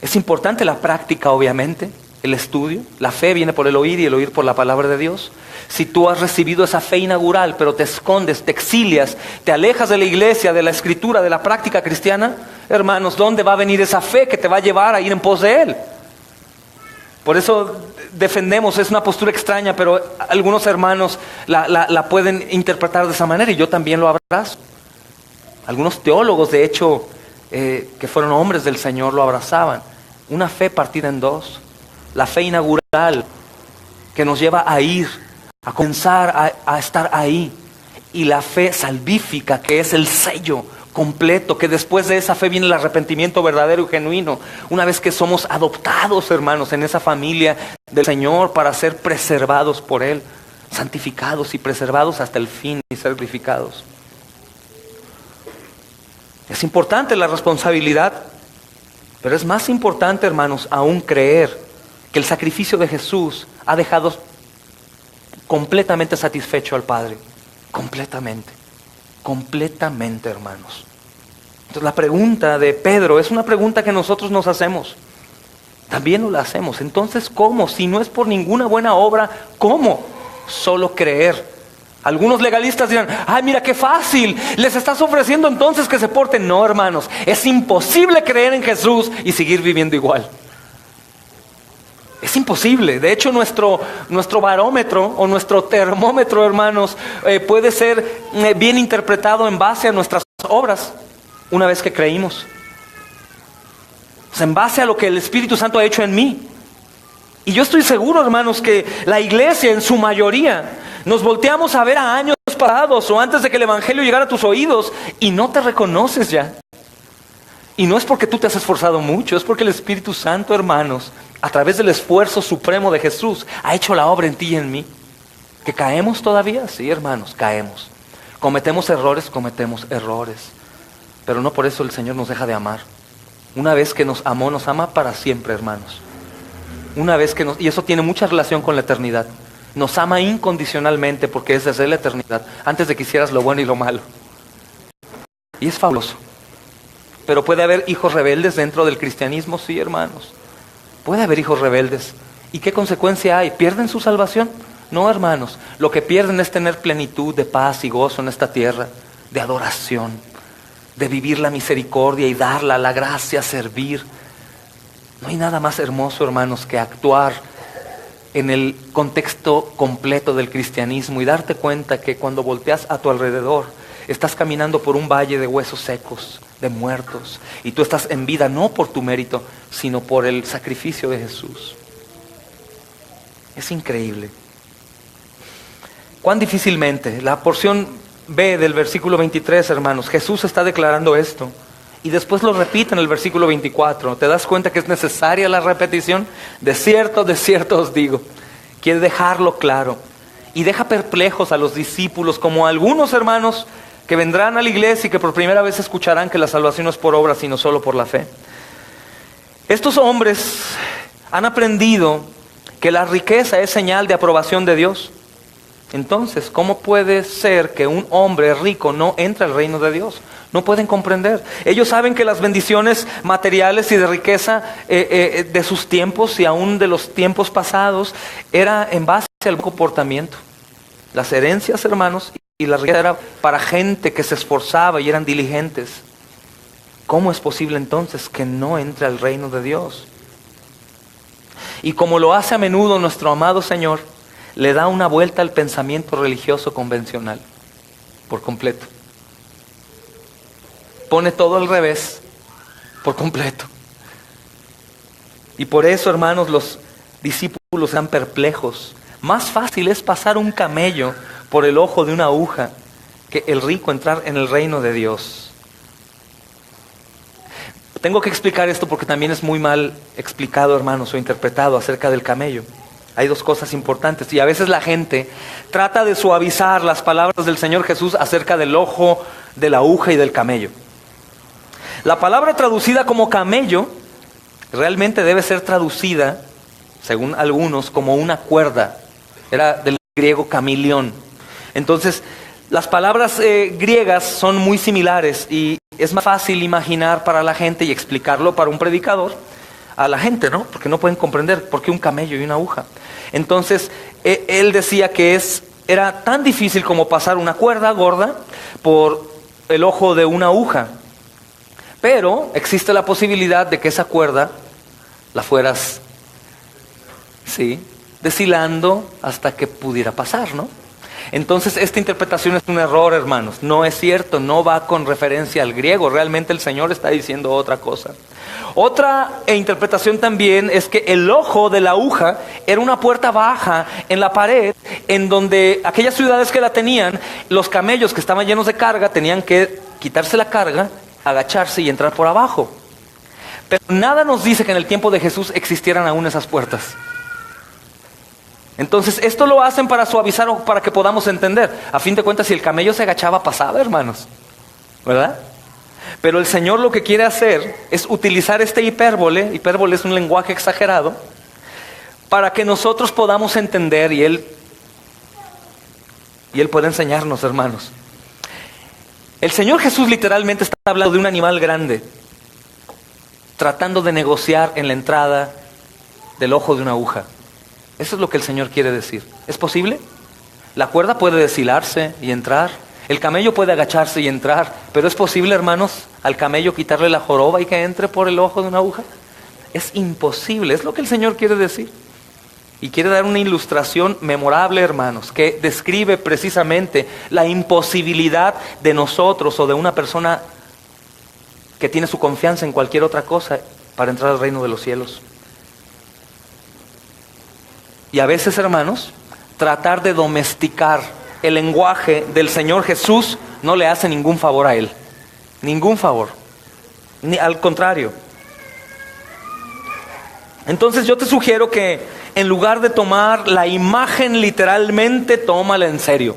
Es importante la práctica, obviamente, el estudio. La fe viene por el oír y el oír por la palabra de Dios. Si tú has recibido esa fe inaugural, pero te escondes, te exilias, te alejas de la iglesia, de la escritura, de la práctica cristiana, hermanos, ¿dónde va a venir esa fe que te va a llevar a ir en pos de Él? Por eso defendemos, es una postura extraña, pero algunos hermanos la pueden interpretar de esa manera, y yo también lo abrazo. Algunos teólogos, de hecho, que fueron hombres del Señor, lo abrazaban. Una fe partida en dos. La fe inaugural que nos lleva a ir, a comenzar a estar ahí. Y la fe salvífica, que es el sello completo, que después de esa fe viene el arrepentimiento verdadero y genuino. Una vez que somos adoptados, hermanos, en esa familia del Señor para ser preservados por Él, santificados y preservados hasta el fin y ser glorificados. Es importante la responsabilidad, pero es más importante, hermanos, aún creer que el sacrificio de Jesús ha dejado completamente satisfecho al Padre. Completamente, hermanos. Entonces la pregunta de Pedro es una pregunta que nosotros nos hacemos. También nos la hacemos. Entonces, ¿cómo? Si no es por ninguna buena obra, ¿cómo? Solo creer. Algunos legalistas dirán, mira qué fácil, les estás ofreciendo entonces que se porten. No, hermanos, es imposible creer en Jesús y seguir viviendo igual. Es imposible. De hecho, nuestro barómetro o nuestro termómetro, hermanos, puede ser bien interpretado en base a nuestras obras, una vez que creímos. O sea, en base a lo que el Espíritu Santo ha hecho en mí. Y yo estoy seguro, hermanos, que la iglesia en su mayoría nos volteamos a ver a años pasados o antes de que el Evangelio llegara a tus oídos y no te reconoces ya. Y no es porque tú te has esforzado mucho, es porque el Espíritu Santo, hermanos, a través del esfuerzo supremo de Jesús, ha hecho la obra en ti y en mí. ¿Que caemos todavía? Sí, hermanos, caemos. Cometemos errores. Pero no por eso el Señor nos deja de amar. Una vez que nos amó, nos ama para siempre, hermanos. Y eso tiene mucha relación con la eternidad. Nos ama incondicionalmente porque es desde la eternidad, antes de que hicieras lo bueno y lo malo. Y es fabuloso. Pero puede haber hijos rebeldes dentro del cristianismo, sí, hermanos. Puede haber hijos rebeldes. ¿Y qué consecuencia hay? ¿Pierden su salvación? No, hermanos. Lo que pierden es tener plenitud de paz y gozo en esta tierra, de adoración, de vivir la misericordia y darla, la gracia, servir. No hay nada más hermoso, hermanos, que actuar en el contexto completo del cristianismo y darte cuenta que cuando volteas a tu alrededor, estás caminando por un valle de huesos secos, de muertos, y tú estás en vida no por tu mérito, sino por el sacrificio de Jesús. Es increíble. Cuán difícilmente, la porción B del versículo 23, hermanos, Jesús está declarando esto, y después lo repite en el versículo 24. ¿Te das cuenta que es necesaria la repetición? De cierto os digo. Quiere dejarlo claro, y deja perplejos a los discípulos, como a algunos hermanos que vendrán a la iglesia y que por primera vez escucharán que la salvación no es por obras, sino solo por la fe. Estos hombres han aprendido que la riqueza es señal de aprobación de Dios. Entonces, ¿cómo puede ser que un hombre rico no entre al reino de Dios? No pueden comprender. Ellos saben que las bendiciones materiales y de riqueza de sus tiempos y aún de los tiempos pasados era en base al comportamiento. Las herencias, hermanos, y la riqueza era para gente que se esforzaba y eran diligentes. ¿Cómo es posible entonces que no entre al reino de Dios? Y como lo hace a menudo nuestro amado Señor, le da una vuelta al pensamiento religioso convencional, por completo. Pone todo al revés, por completo. Y por eso, hermanos, los discípulos están perplejos. Más fácil es pasar un camello por el ojo de una aguja que el rico entrar en el reino de Dios. Tengo que explicar esto porque también es muy mal explicado, hermanos, o interpretado acerca del camello. Hay dos cosas importantes y a veces la gente trata de suavizar las palabras del Señor Jesús acerca del ojo, de la aguja y del camello. La palabra traducida como camello realmente debe ser traducida, según algunos, como una cuerda. Era del griego camilión. Entonces, las palabras griegas son muy similares y es más fácil imaginar para la gente y explicarlo para un predicador a la gente, ¿no? Porque no pueden comprender por qué un camello y una aguja. Entonces, él decía que era tan difícil como pasar una cuerda gorda por el ojo de una aguja. Pero existe la posibilidad de que esa cuerda la fueras, deshilando hasta que pudiera pasar, ¿no? Entonces esta interpretación es un error, hermanos. No es cierto, no va con referencia al griego. Realmente el Señor está diciendo otra cosa. Otra interpretación también es que el ojo de la aguja era una puerta baja en la pared, en donde aquellas ciudades que la tenían, los camellos que estaban llenos de carga tenían que quitarse la carga, agacharse y entrar por abajo. Pero nada nos dice que en el tiempo de Jesús existieran aún esas puertas. Entonces esto lo hacen para suavizar o para que podamos entender. A fin de cuentas, si el camello se agachaba, pasaba, hermanos, ¿verdad? Pero el Señor lo que quiere hacer es utilizar este hipérbole. Hipérbole es un lenguaje exagerado para que nosotros podamos entender y Él puede enseñarnos, hermanos. El Señor Jesús literalmente está hablando de un animal grande tratando de negociar en la entrada del ojo de una aguja. Eso es lo que el Señor quiere decir. ¿Es posible? La cuerda puede deshilarse y entrar. El camello puede agacharse y entrar. Pero ¿es posible, hermanos, al camello quitarle la joroba y que entre por el ojo de una aguja? Es imposible. Es lo que el Señor quiere decir. Y quiere dar una ilustración memorable, hermanos, que describe precisamente la imposibilidad de nosotros o de una persona que tiene su confianza en cualquier otra cosa para entrar al reino de los cielos. Y a veces, hermanos, tratar de domesticar el lenguaje del Señor Jesús no le hace ningún favor a Él. Ningún favor. Ni al contrario. Entonces yo te sugiero que en lugar de tomar la imagen literalmente, tómala en serio.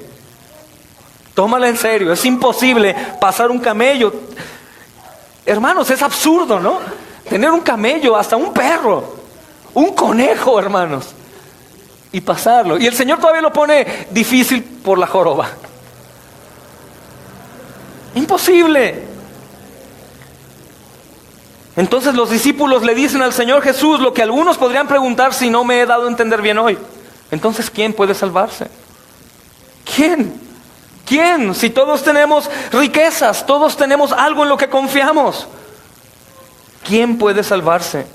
Tómala en serio. Es imposible pasar un camello. Hermanos, es absurdo, ¿no? Tener un camello, hasta un perro, un conejo, hermanos, y pasarlo. Y el Señor todavía lo pone difícil por la joroba. Imposible. Entonces los discípulos le dicen al Señor Jesús lo que algunos podrían preguntar si no me he dado a entender bien hoy. Entonces, ¿quién puede salvarse? ¿Quién? ¿Quién? Si todos tenemos riquezas, todos tenemos algo en lo que confiamos. ¿Quién puede salvarse?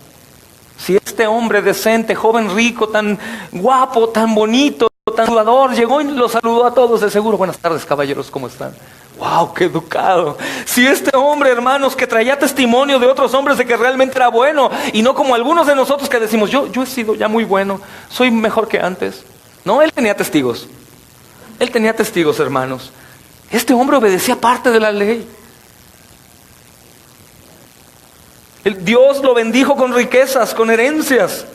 Si este hombre decente, joven, rico, tan guapo, tan bonito, tan saludador, llegó y los saludó a todos de seguro. Buenas tardes, caballeros, ¿cómo están? ¡Wow, qué educado! Si este hombre, hermanos, que traía testimonio de otros hombres de que realmente era bueno, y no como algunos de nosotros que decimos, yo he sido ya muy bueno, soy mejor que antes. No, él tenía testigos. Él tenía testigos, hermanos. Este hombre obedecía parte de la ley. Dios lo bendijo con riquezas, con herencias.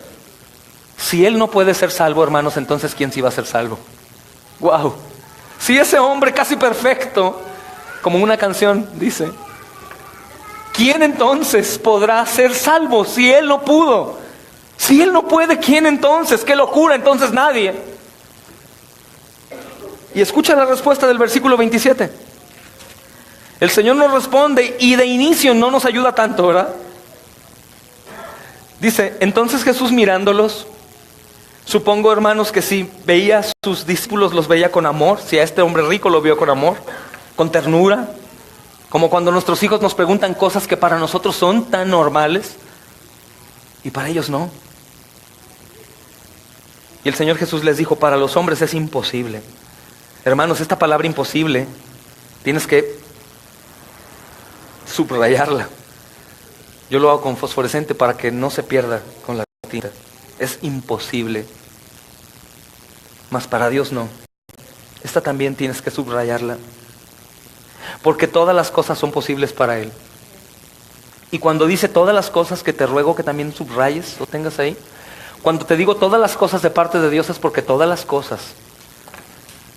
Si él no puede ser salvo, hermanos, entonces ¿quién sí va a ser salvo? ¡Wow! Si ese hombre casi perfecto, como una canción dice, ¿quién entonces podrá ser salvo si él no pudo? Si él no puede, ¿quién entonces? ¡Qué locura! Entonces nadie. Y escucha la respuesta del versículo 27. El Señor nos responde y de inicio no nos ayuda tanto, ¿verdad? Dice, entonces Jesús mirándolos, supongo, hermanos, que si veía a sus discípulos, los veía con amor. Si a este hombre rico lo vio con amor, con ternura, como cuando nuestros hijos nos preguntan cosas que para nosotros son tan normales y para ellos no. Y el Señor Jesús les dijo, para los hombres es imposible. Hermanos, esta palabra imposible tienes que subrayarla. Yo lo hago con fosforescente para que no se pierda con la tinta. Es imposible. Mas para Dios no. Esta también tienes que subrayarla. Porque todas las cosas son posibles para Él. Y cuando dice todas las cosas, que te ruego que también subrayes o tengas ahí. Cuando te digo todas las cosas de parte de Dios, es porque todas las cosas.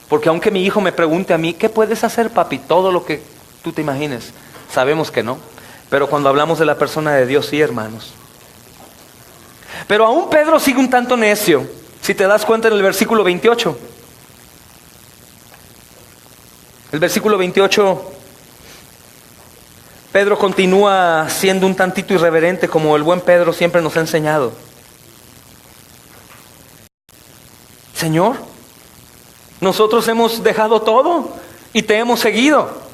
Porque aunque mi hijo me pregunte a mí, ¿qué puedes hacer, papi? Todo lo que tú te imagines. Sabemos que no. Pero cuando hablamos de la persona de Dios, sí, hermanos. Pero aún Pedro sigue un tanto necio. Si te das cuenta en el versículo 28. El versículo 28, Pedro continúa siendo un tantito irreverente, como el buen Pedro siempre nos ha enseñado. Señor, nosotros hemos dejado todo y te hemos seguido.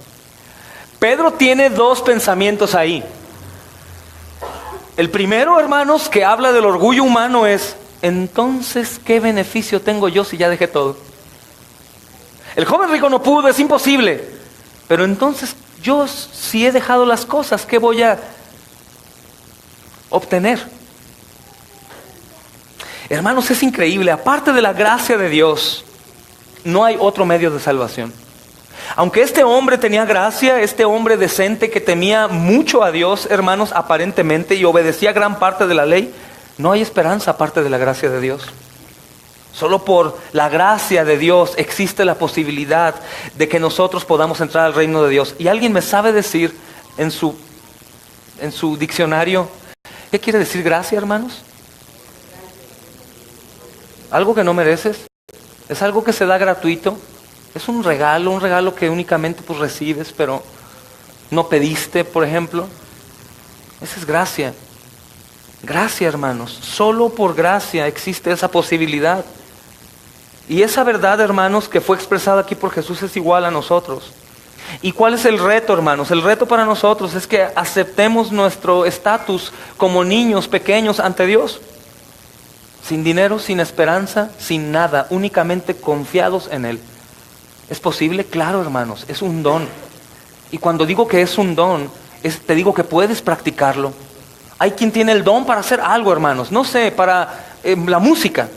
Pedro tiene dos pensamientos ahí. El primero, hermanos, que habla del orgullo humano es, entonces, ¿qué beneficio tengo yo si ya dejé todo? El joven rico no pudo, es imposible. Pero entonces, yo si he dejado las cosas, ¿qué voy a obtener? Hermanos, es increíble. Aparte de la gracia de Dios, no hay otro medio de salvación. Aunque este hombre tenía gracia, este hombre decente que temía mucho a Dios, hermanos, aparentemente, y obedecía gran parte de la ley, no hay esperanza aparte de la gracia de Dios. Solo por la gracia de Dios existe la posibilidad de que nosotros podamos entrar al reino de Dios. Y alguien me sabe decir en su diccionario, ¿qué quiere decir gracia, hermanos? ¿Algo que no mereces? ¿Es algo que se da gratuito? ¿Es un regalo que únicamente pues recibes, pero no pediste, por ejemplo? Esa es gracia. Gracia, hermanos. Solo por gracia existe esa posibilidad. Y esa verdad, hermanos, que fue expresada aquí por Jesús es igual a nosotros. ¿Y cuál es el reto, hermanos? El reto para nosotros es que aceptemos nuestro estatus como niños pequeños ante Dios. Sin dinero, sin esperanza, sin nada, únicamente confiados en Él. ¿Es posible? Claro, hermanos, es un don. Y cuando digo que es un don, te digo que puedes practicarlo. Hay quien tiene el don para hacer algo, hermanos. No sé, para la música.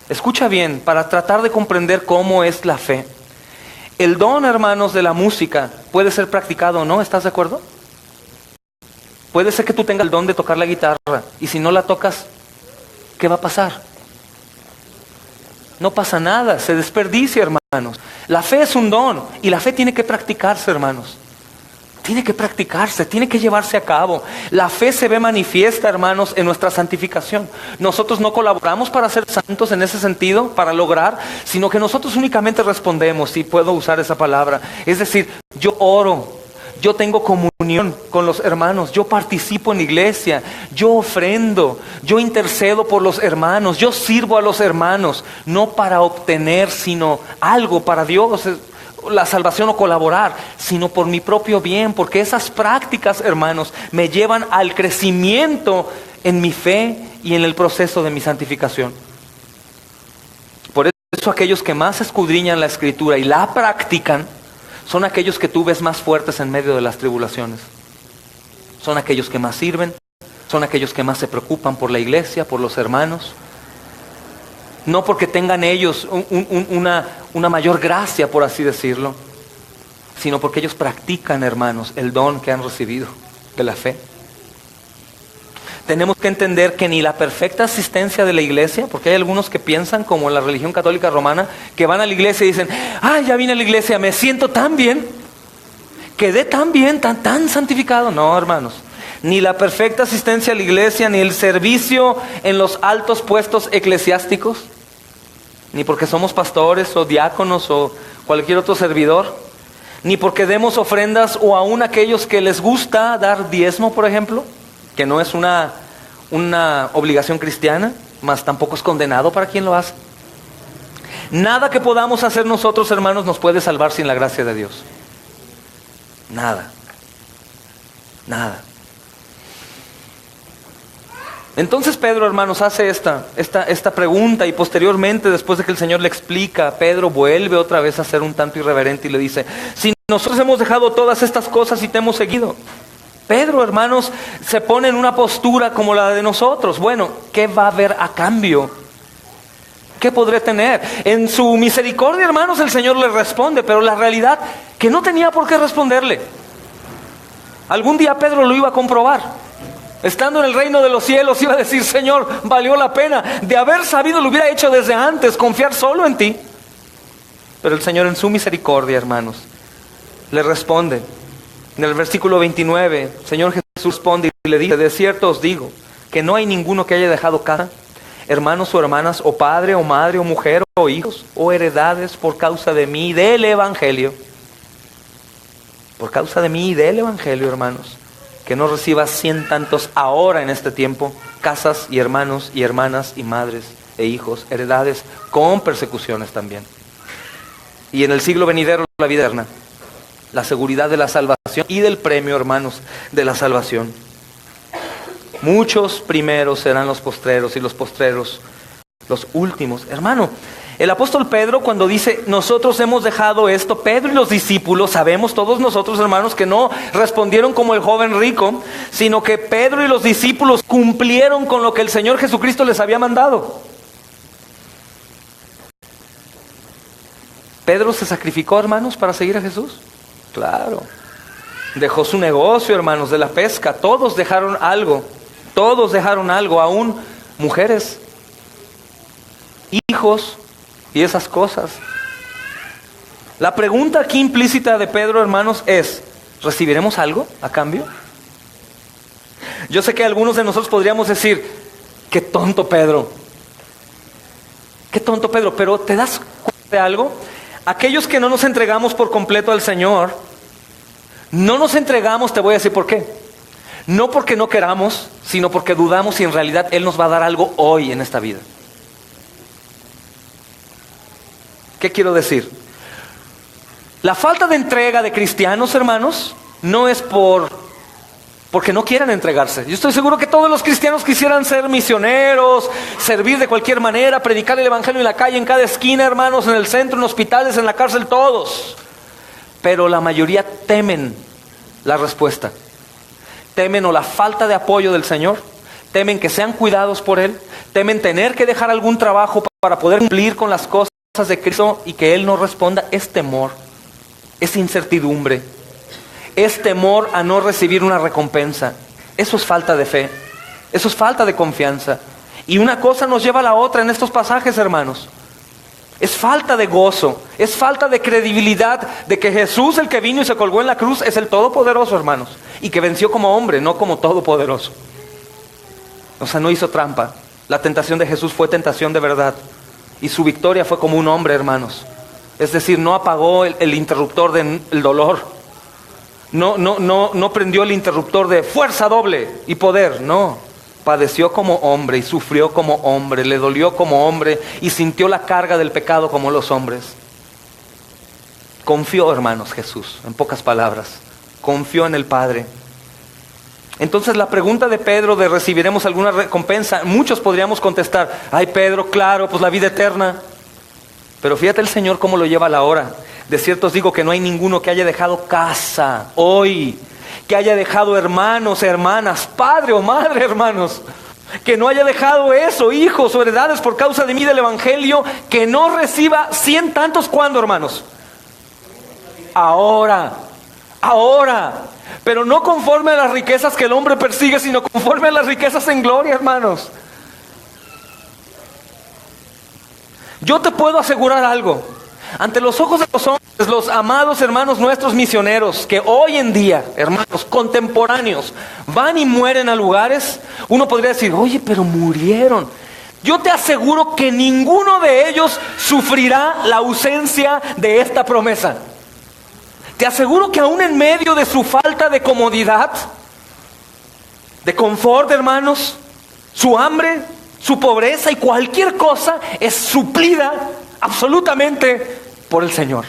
Escucha bien, para tratar de comprender cómo es la fe. El don, hermanos, de la música puede ser practicado o no, ¿estás de acuerdo? Puede ser que tú tengas el don de tocar la guitarra y si no la tocas, ¿qué va a pasar? No pasa nada, se desperdicia, hermanos. La fe es un don y la fe tiene que practicarse, hermanos. Tiene que practicarse, tiene que llevarse a cabo. La fe se ve manifiesta, hermanos, en nuestra santificación. Nosotros no colaboramos para ser santos en ese sentido, para lograr, sino que nosotros únicamente respondemos, si puedo usar esa palabra. Es decir, yo oro, yo tengo comunión con los hermanos, yo participo en la iglesia, yo ofrendo, yo intercedo por los hermanos, yo sirvo a los hermanos, no para obtener, sino algo para Dios, la salvación o colaborar, sino por mi propio bien, porque esas prácticas, hermanos, me llevan al crecimiento en mi fe y en el proceso de mi santificación. Por eso aquellos que más escudriñan la Escritura y la practican, son aquellos que tú ves más fuertes en medio de las tribulaciones. Son aquellos que más sirven, son aquellos que más se preocupan por la iglesia, por los hermanos. No porque tengan ellos una mayor gracia, por así decirlo, sino porque ellos practican, hermanos, el don que han recibido de la fe. Tenemos que entender que ni la perfecta asistencia de la iglesia, porque hay algunos que piensan como en la religión católica romana, que van a la iglesia y dicen, ya vine a la iglesia, me siento tan bien, quedé tan bien, tan santificado. No, hermanos, ni la perfecta asistencia a la iglesia, ni el servicio en los altos puestos eclesiásticos, ni porque somos pastores o diáconos o cualquier otro servidor, ni porque demos ofrendas o aún aquellos que les gusta dar diezmo, por ejemplo, que no es una obligación cristiana, mas tampoco es condenado para quien lo hace. Nada que podamos hacer nosotros, hermanos, nos puede salvar sin la gracia de Dios. Nada. Nada. Entonces Pedro, hermanos, hace esta pregunta, y posteriormente, después de que el Señor le explica, Pedro vuelve otra vez a ser un tanto irreverente y le dice: si nosotros hemos dejado todas estas cosas y te hemos seguido. Pedro, hermanos, se pone en una postura como la de nosotros. Bueno, ¿qué va a haber a cambio? ¿Qué podré tener? En su misericordia, hermanos, el Señor le responde, pero la realidad que no tenía por qué responderle. Algún día Pedro lo iba a comprobar. Estando en el reino de los cielos iba a decir: Señor, valió la pena. De haber sabido lo hubiera hecho desde antes, confiar solo en ti. Pero el Señor, en su misericordia, hermanos, le responde. En el versículo 29, el Señor Jesús responde y le dice: de cierto os digo, que no hay ninguno que haya dejado casa, hermanos o hermanas, o padre o madre o mujer o hijos o heredades por causa de mí y del Evangelio. Por causa de mí y del Evangelio, hermanos, que no reciba 100 tantos ahora en este tiempo, casas y hermanos y hermanas y madres e hijos, heredades con persecuciones también. Y en el siglo venidero la vida eterna, la seguridad de la salvación y del premio, hermanos, de la salvación. Muchos primeros serán los postreros y los postreros los últimos. Hermano, el apóstol Pedro, cuando dice nosotros hemos dejado esto, Pedro y los discípulos, sabemos todos nosotros, hermanos, que no respondieron como el joven rico, sino que Pedro y los discípulos cumplieron con lo que el Señor Jesucristo les había mandado. Pedro se sacrificó, hermanos, para seguir a Jesús. Claro. Dejó su negocio, hermanos, de la pesca. Todos dejaron algo. Todos dejaron algo, aún mujeres, hijos y esas cosas. La pregunta aquí implícita de Pedro, hermanos, es: ¿recibiremos algo a cambio? Yo sé que algunos de nosotros podríamos decir: qué tonto Pedro. Qué tonto Pedro, pero ¿te das cuenta de algo? Aquellos que no nos entregamos por completo al Señor, no nos entregamos, te voy a decir por qué. No porque no queramos, sino porque dudamos si en realidad Él nos va a dar algo hoy en esta vida. ¿Qué quiero decir? La falta de entrega de cristianos, hermanos, no es porque no quieran entregarse. Yo estoy seguro que todos los cristianos quisieran ser misioneros, servir de cualquier manera, predicar el evangelio en la calle, en cada esquina, hermanos, en el centro, en hospitales, en la cárcel, todos. Pero la mayoría temen la respuesta. Temen o la falta de apoyo del Señor, temen que sean cuidados por Él, temen tener que dejar algún trabajo para poder cumplir con las cosas de Cristo y que Él no responda. Es temor, es incertidumbre, es temor a no recibir una recompensa. Eso es falta de fe, eso es falta de confianza. Y una cosa nos lleva a la otra en estos pasajes, hermanos. Es falta de gozo, es falta de credibilidad de que Jesús, el que vino y se colgó en la cruz, es el Todopoderoso, hermanos, y que venció como hombre, no como Todopoderoso. O sea, no hizo trampa. La tentación de Jesús fue tentación de verdad, y su victoria fue como un hombre, hermanos. Es decir, no apagó el interruptor del dolor, no prendió el interruptor de fuerza doble y poder, no. Padeció como hombre y sufrió como hombre, le dolió como hombre y sintió la carga del pecado como los hombres. Confió, hermanos, Jesús, en pocas palabras, confió en el Padre. Entonces la pregunta de Pedro de ¿recibiremos alguna recompensa? Muchos podríamos contestar: ay Pedro, claro, pues la vida eterna. Pero fíjate el Señor cómo lo lleva a la hora. De cierto os digo que no hay ninguno que haya dejado casa hoy, que haya dejado hermanos, hermanas, padre o madre, hermanos, que no haya dejado eso, hijos o heredades por causa de mí del Evangelio, que no reciba 100 tantos. ¿Cuándo, hermanos? Ahora, pero no conforme a las riquezas que el hombre persigue, sino conforme a las riquezas en gloria, hermanos. Yo te puedo asegurar algo. Ante los ojos de los hombres, los amados hermanos nuestros misioneros, que hoy en día, hermanos contemporáneos, van y mueren a lugares, uno podría decir: oye, pero murieron. yo te aseguro que ninguno de ellos sufrirá la ausencia de esta promesa. Te aseguro que aún en medio de su falta de comodidad, de confort, hermanos, su hambre, su pobreza y cualquier cosa es suplida absolutamente por el Señor.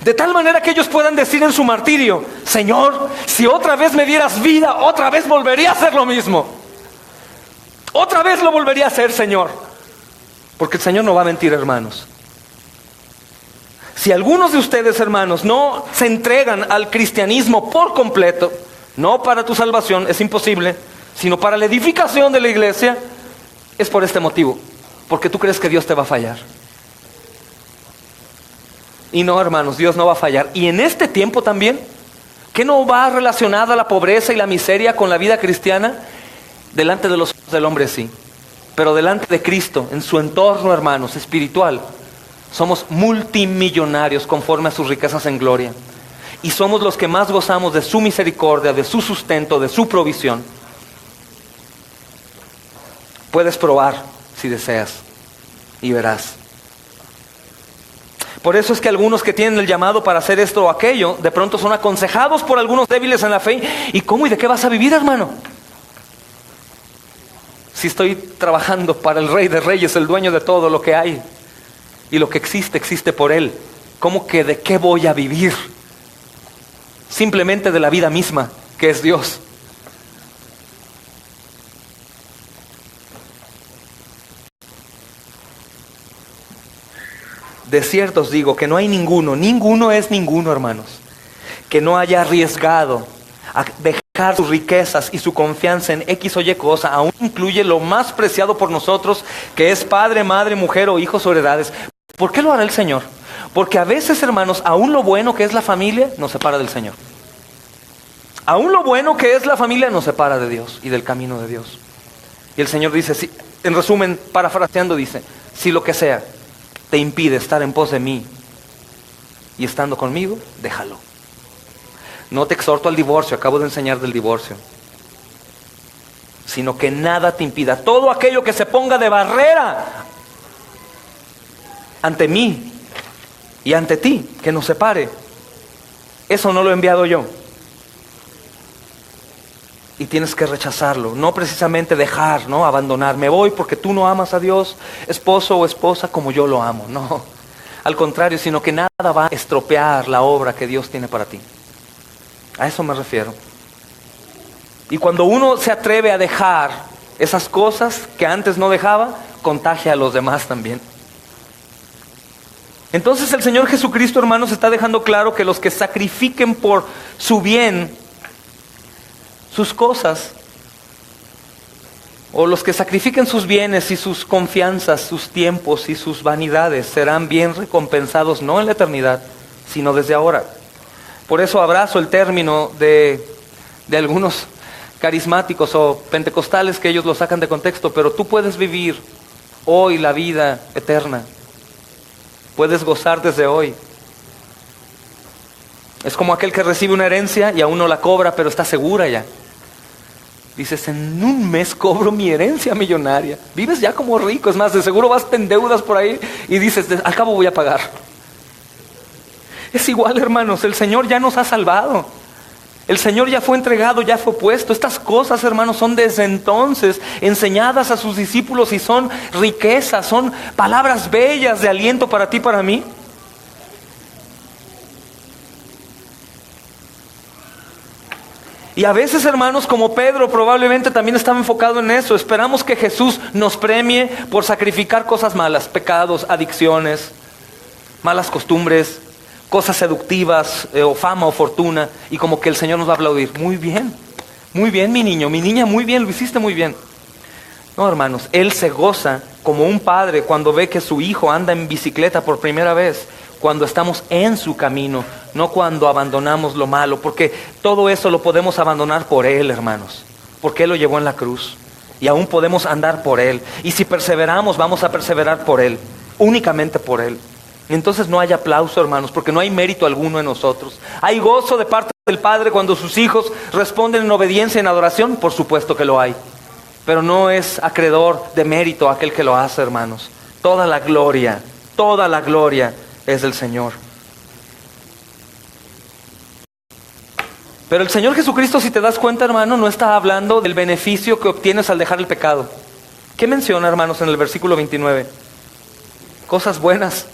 De tal manera que ellos puedan decir en su martirio: Señor, si otra vez me dieras vida, otra vez volvería a hacer lo mismo. Otra vez lo volvería a hacer, Señor. Porque el Señor no va a mentir, hermanos. Si algunos de ustedes, hermanos, no se entregan al cristianismo por completo, no para tu salvación, es imposible, sino para la edificación de la iglesia, es por este motivo, porque tú crees que Dios te va a fallar. Y no, hermanos, Dios no va a fallar. Y en este tiempo también, ¿qué no va relacionada la pobreza y la miseria con la vida cristiana? Delante de los ojos del hombre sí, pero delante de Cristo, en su entorno, hermanos, espiritual, somos multimillonarios conforme a sus riquezas en gloria. Y somos los que más gozamos de su misericordia, de su sustento, de su provisión. Puedes probar si deseas y verás. Por eso es que algunos que tienen el llamado para hacer esto o aquello, de pronto son aconsejados por algunos débiles en la fe. ¿Y cómo y de qué vas a vivir, hermano? Si estoy trabajando para el Rey de Reyes, el dueño de todo lo que hay. Y lo que existe, existe por Él. ¿Cómo que de qué voy a vivir? Simplemente de la vida misma, que es Dios. De cierto os digo que no hay ninguno es ninguno, hermanos, que no haya arriesgado a dejar sus riquezas y su confianza en X o Y cosa, aún incluye lo más preciado por nosotros, que es padre, madre, mujer o hijos o heredades. ¿Por qué lo hará el Señor? Porque a veces, hermanos, aún lo bueno que es la familia nos separa del Señor. Aún lo bueno que es la familia nos separa de Dios y del camino de Dios. Y el Señor dice, sí, en resumen, parafraseando, dice: si lo que sea te impide estar en pos de mí y estando conmigo, déjalo. No te exhorto al divorcio, acabo de enseñar del divorcio, sino que nada te impida. Todo aquello que se ponga de barrera ante mí y ante ti, que nos separe, eso no lo he enviado yo. Y tienes que rechazarlo, no precisamente dejar, no abandonar. Me voy porque tú no amas a Dios, esposo o esposa, como yo lo amo. No, al contrario, sino que nada va a estropear la obra que Dios tiene para ti. A eso me refiero. Y cuando uno se atreve a dejar esas cosas que antes no dejaba, contagia a los demás también. Entonces el Señor Jesucristo, hermanos, está dejando claro que los que sacrifiquen por su bien sus cosas, o los que sacrifiquen sus bienes y sus confianzas, sus tiempos y sus vanidades, serán bien recompensados, no en la eternidad, sino desde ahora. Por eso abrazo el término de algunos carismáticos o pentecostales, que ellos lo sacan de contexto, pero tú puedes vivir hoy la vida eterna. Puedes gozar desde hoy. Es como aquel que recibe una herencia y aún no la cobra, pero está segura ya. Dices, en un mes cobro mi herencia millonaria. Vives ya como rico, es más, de seguro vas en deudas por ahí y dices, al cabo voy a pagar. Es igual, hermanos, el Señor ya nos ha salvado. El Señor ya fue entregado, ya fue puesto. Estas cosas, hermanos, son desde entonces enseñadas a sus discípulos y son riquezas, son palabras bellas de aliento para ti, para mí. Y a veces, hermanos, como Pedro probablemente también estaba enfocado en eso. Esperamos que Jesús nos premie por sacrificar cosas malas, pecados, adicciones, malas costumbres, cosas seductivas, o fama o fortuna, y como que el Señor nos va a aplaudir. Muy bien mi niño, mi niña, muy bien, lo hiciste muy bien. No, hermanos, Él se goza como un padre cuando ve que su hijo anda en bicicleta por primera vez, cuando estamos en su camino, no cuando abandonamos lo malo, porque todo eso lo podemos abandonar por Él, hermanos, porque Él lo llevó en la cruz, y aún podemos andar por Él, y si perseveramos, vamos a perseverar por Él, únicamente por Él. Entonces no hay aplauso, hermanos, porque no hay mérito alguno en nosotros. ¿Hay gozo de parte del Padre cuando sus hijos responden en obediencia, en adoración? Por supuesto que lo hay. pero no es acreedor de mérito aquel que lo hace, hermanos. Toda la gloria es del Señor. Pero el Señor Jesucristo, si te das cuenta, hermano, no está hablando del beneficio que obtienes al dejar el pecado. ¿Qué menciona, hermanos, en el versículo 29? Cosas buenas.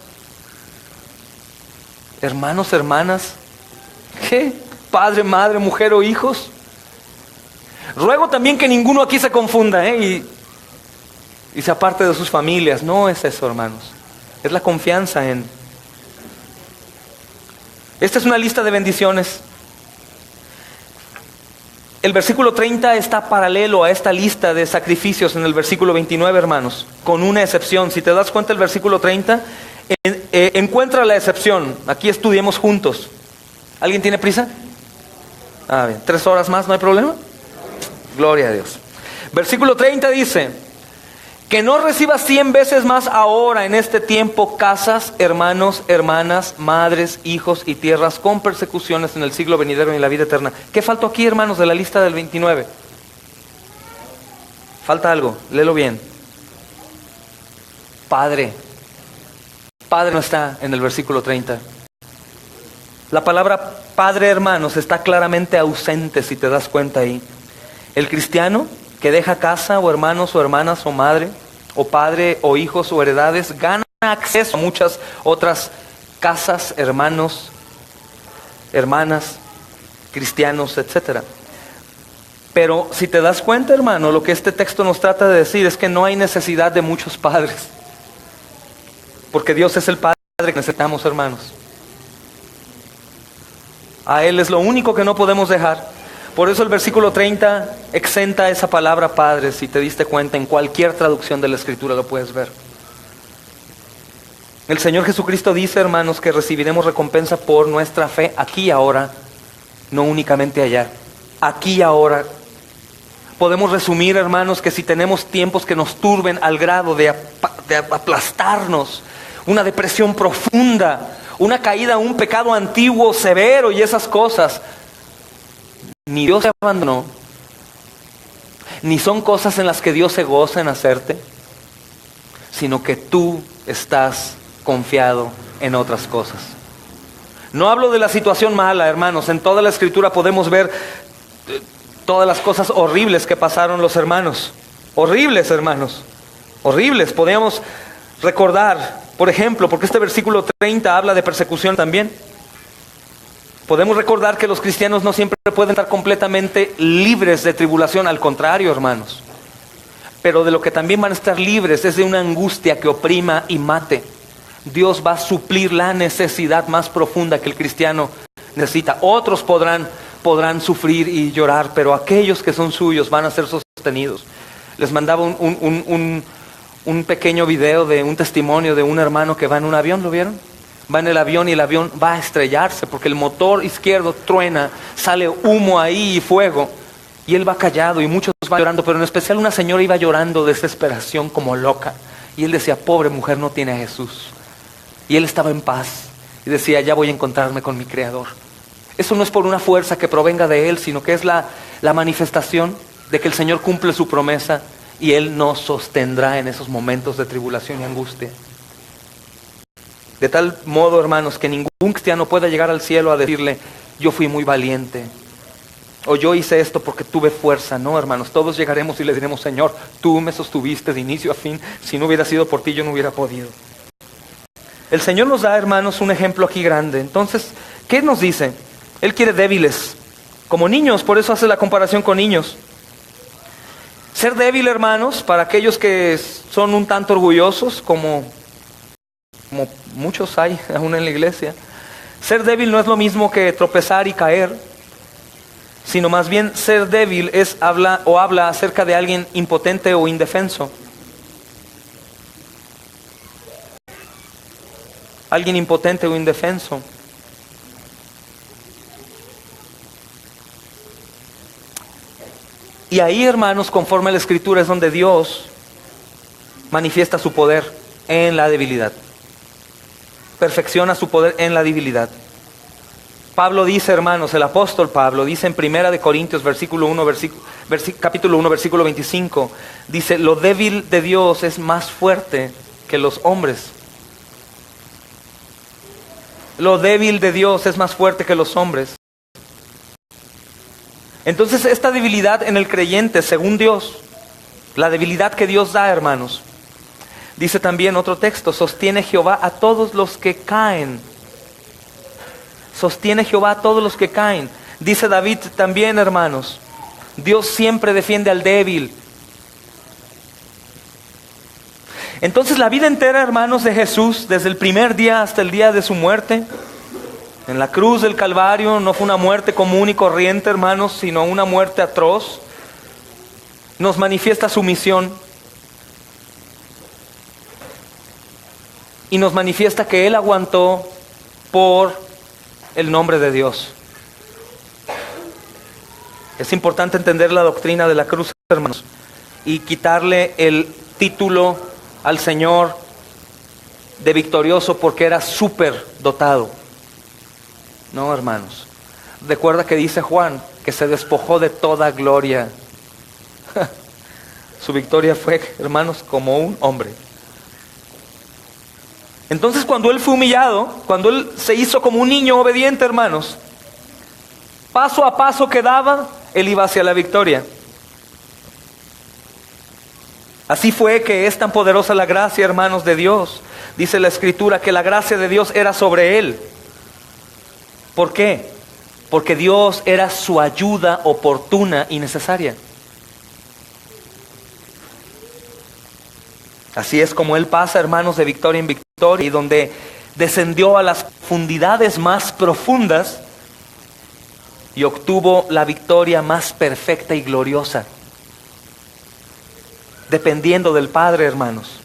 Hermanos, hermanas. ¿Qué? Padre, madre, mujer o hijos. Ruego también que ninguno aquí se confunda, y se aparte de sus familias. No es eso, hermanos. Es la confianza en... Esta es una lista de bendiciones. El versículo 30 está paralelo a esta lista de sacrificios en el versículo 29, hermanos, con una excepción. Si te das cuenta, el versículo 30 encuentra la excepción. Aquí estudiemos juntos. ¿Alguien tiene prisa? Bien, 3 horas más, ¿no hay problema? Gloria a Dios. Versículo 30 dice: que no recibas 100 veces más ahora en este tiempo casas, hermanos, hermanas, madres, hijos y tierras con persecuciones en el siglo venidero y en la vida eterna. ¿Qué faltó aquí, hermanos, de la lista del 29? Falta algo, léelo bien. Padre. Padre no está en el versículo 30. La palabra padre, hermanos, está claramente ausente, si te das cuenta ahí. El cristiano que deja casa o hermanos o hermanas o madre o padre o hijos o heredades gana acceso a muchas otras casas, hermanos, hermanas, cristianos, etcétera. Pero si te das cuenta, hermano, lo que este texto nos trata de decir es que no hay necesidad de muchos padres, porque Dios es el Padre que necesitamos, hermanos. A Él es lo único que no podemos dejar. Por eso el versículo 30 exenta esa palabra padre. Si te diste cuenta, en cualquier traducción de la Escritura lo puedes ver. El Señor Jesucristo dice, hermanos, que recibiremos recompensa por nuestra fe aquí y ahora, no únicamente allá. Aquí y ahora. Podemos resumir, hermanos, que si tenemos tiempos que nos turben al grado de aplastarnos, una depresión profunda, una caída a un pecado antiguo, severo y esas cosas, ni Dios se abandonó, ni son cosas en las que Dios se goza en hacerte, sino que tú estás confiado en otras cosas. No hablo de la situación mala, hermanos. En toda la Escritura podemos ver todas las cosas horribles que pasaron los hermanos. Horribles, hermanos. Horribles. Podríamos recordar, por ejemplo, porque este versículo 30 habla de persecución también. Podemos recordar que los cristianos no siempre pueden estar completamente libres de tribulación, al contrario, hermanos. Pero de lo que también van a estar libres es de una angustia que oprima y mate. Dios va a suplir la necesidad más profunda que el cristiano necesita. Otros podrán sufrir y llorar, pero aquellos que son suyos van a ser sostenidos. Les mandaba un pequeño video de un testimonio de un hermano que va en un avión, ¿lo vieron? Va en el avión y el avión va a estrellarse porque el motor izquierdo truena, sale humo ahí y fuego, y él va callado y muchos van llorando, pero en especial una señora iba llorando de desesperación como loca, y él decía: pobre mujer, no tiene a Jesús. Y él estaba en paz y decía: ya voy a encontrarme con mi Creador. Eso no es por una fuerza que provenga de Él, sino que es la manifestación de que el Señor cumple su promesa y Él nos sostendrá en esos momentos de tribulación y angustia. De tal modo, hermanos, que ningún cristiano pueda llegar al cielo a decirle: yo fui muy valiente, o yo hice esto porque tuve fuerza. No, hermanos, todos llegaremos y le diremos: Señor, tú me sostuviste de inicio a fin, si no hubiera sido por ti yo no hubiera podido. El Señor nos da, hermanos, un ejemplo aquí grande. Entonces, ¿qué nos dice? Él quiere débiles, como niños, por eso hace la comparación con niños. Ser débil, hermanos, para aquellos que son un tanto orgullosos, como muchos hay aún en la iglesia, ser débil no es lo mismo que tropezar y caer, sino más bien ser débil habla acerca de alguien impotente o indefenso. Alguien impotente o indefenso. Y ahí, hermanos, conforme a la Escritura, es donde Dios manifiesta su poder en la debilidad. Perfecciona su poder en la debilidad. Pablo dice, hermanos, el apóstol Pablo dice en 1 Corintios capítulo 1, versículo 25, dice, lo débil de Dios es más fuerte que los hombres. Lo débil de Dios es más fuerte que los hombres. Entonces esta debilidad en el creyente, según Dios, la debilidad que Dios da, hermanos, dice también otro texto, sostiene Jehová a todos los que caen. Sostiene Jehová a todos los que caen. Dice David también, hermanos, Dios siempre defiende al débil. Entonces la vida entera, hermanos, de Jesús, desde el primer día hasta el día de su muerte, en la cruz del Calvario, no fue una muerte común y corriente, hermanos, sino una muerte atroz, nos manifiesta su misión y nos manifiesta que Él aguantó por el nombre de Dios. Es importante entender la doctrina de la cruz, hermanos, y quitarle el título al Señor de victorioso porque era súper dotado. No, hermanos. Recuerda que dice Juan que se despojó de toda gloria. Su victoria fue, hermanos, como un hombre. Entonces cuando Él fue humillado, cuando Él se hizo como un niño obediente, hermanos, paso a paso que daba, Él iba hacia la victoria. Así fue que es tan poderosa la gracia, hermanos, de Dios. Dice la Escritura que la gracia de Dios era sobre Él. ¿Por qué? Porque Dios era su ayuda oportuna y necesaria. Así es como Él pasa, hermanos, de victoria en victoria, y donde descendió a las profundidades más profundas y obtuvo la victoria más perfecta y gloriosa, dependiendo del Padre, hermanos.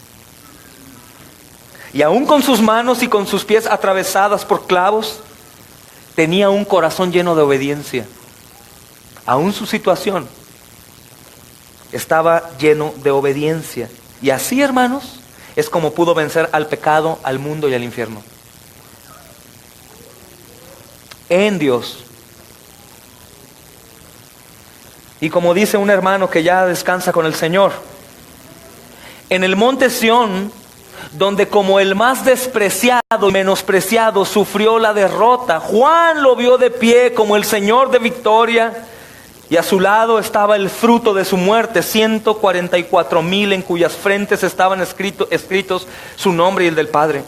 Y aún con sus manos y con sus pies atravesadas por clavos, tenía un corazón lleno de obediencia. Aún su situación estaba lleno de obediencia. Y así, hermanos, es como pudo vencer al pecado, al mundo y al infierno. En Dios. Y como dice un hermano que ya descansa con el Señor, en el monte Sión, donde como el más despreciado y menospreciado sufrió la derrota, Juan lo vio de pie como el Señor de victoria, y a su lado estaba el fruto de su muerte, 144,000 en cuyas frentes estaban escritos su nombre y el del Padre.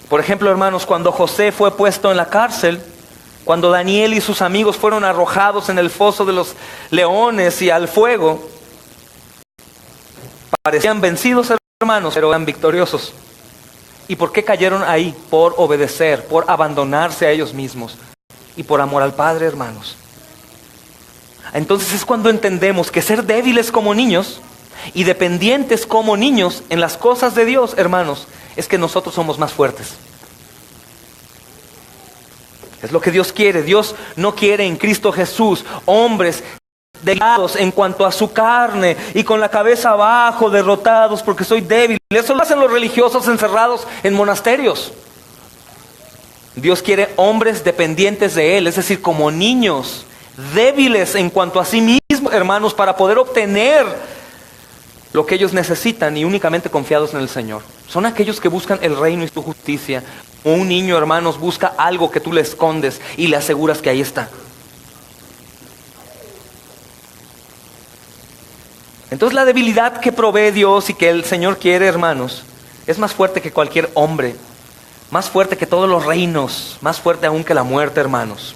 Por ejemplo, hermanos, cuando José fue puesto en la cárcel, cuando Daniel y sus amigos fueron arrojados en el foso de los leones y al fuego, parecían vencidos, hermanos, pero eran victoriosos. ¿Y por qué cayeron ahí? Por obedecer, por abandonarse a ellos mismos y por amor al Padre, hermanos. Entonces es cuando entendemos que ser débiles como niños y dependientes como niños en las cosas de Dios, hermanos, es que nosotros somos más fuertes. Es lo que Dios quiere. Dios no quiere en Cristo Jesús hombres delgados en cuanto a su carne y con la cabeza abajo, derrotados porque soy débil. Eso lo hacen los religiosos encerrados en monasterios. Dios quiere hombres dependientes de Él, es decir, como niños, débiles en cuanto a sí mismos, hermanos, para poder obtener lo que ellos necesitan y únicamente confiados en el Señor. Son aquellos que buscan el reino y su justicia. Como un niño, hermanos, busca algo que tú le escondes y le aseguras que ahí está. Entonces la debilidad que provee Dios y que el Señor quiere, hermanos, es más fuerte que cualquier hombre, más fuerte que todos los reinos, más fuerte aún que la muerte, hermanos.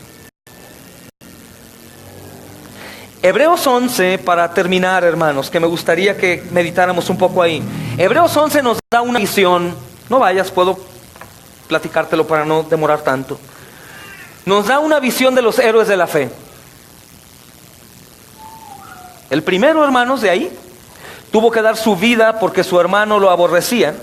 Hebreos 11, para terminar, hermanos, que me gustaría que meditáramos un poco ahí. Hebreos 11 nos da una visión, no vayas, puedo platicártelo para no demorar tanto. Nos da una visión de los héroes de la fe. El primero, hermanos, de ahí, tuvo que dar su vida porque su hermano lo aborrecía.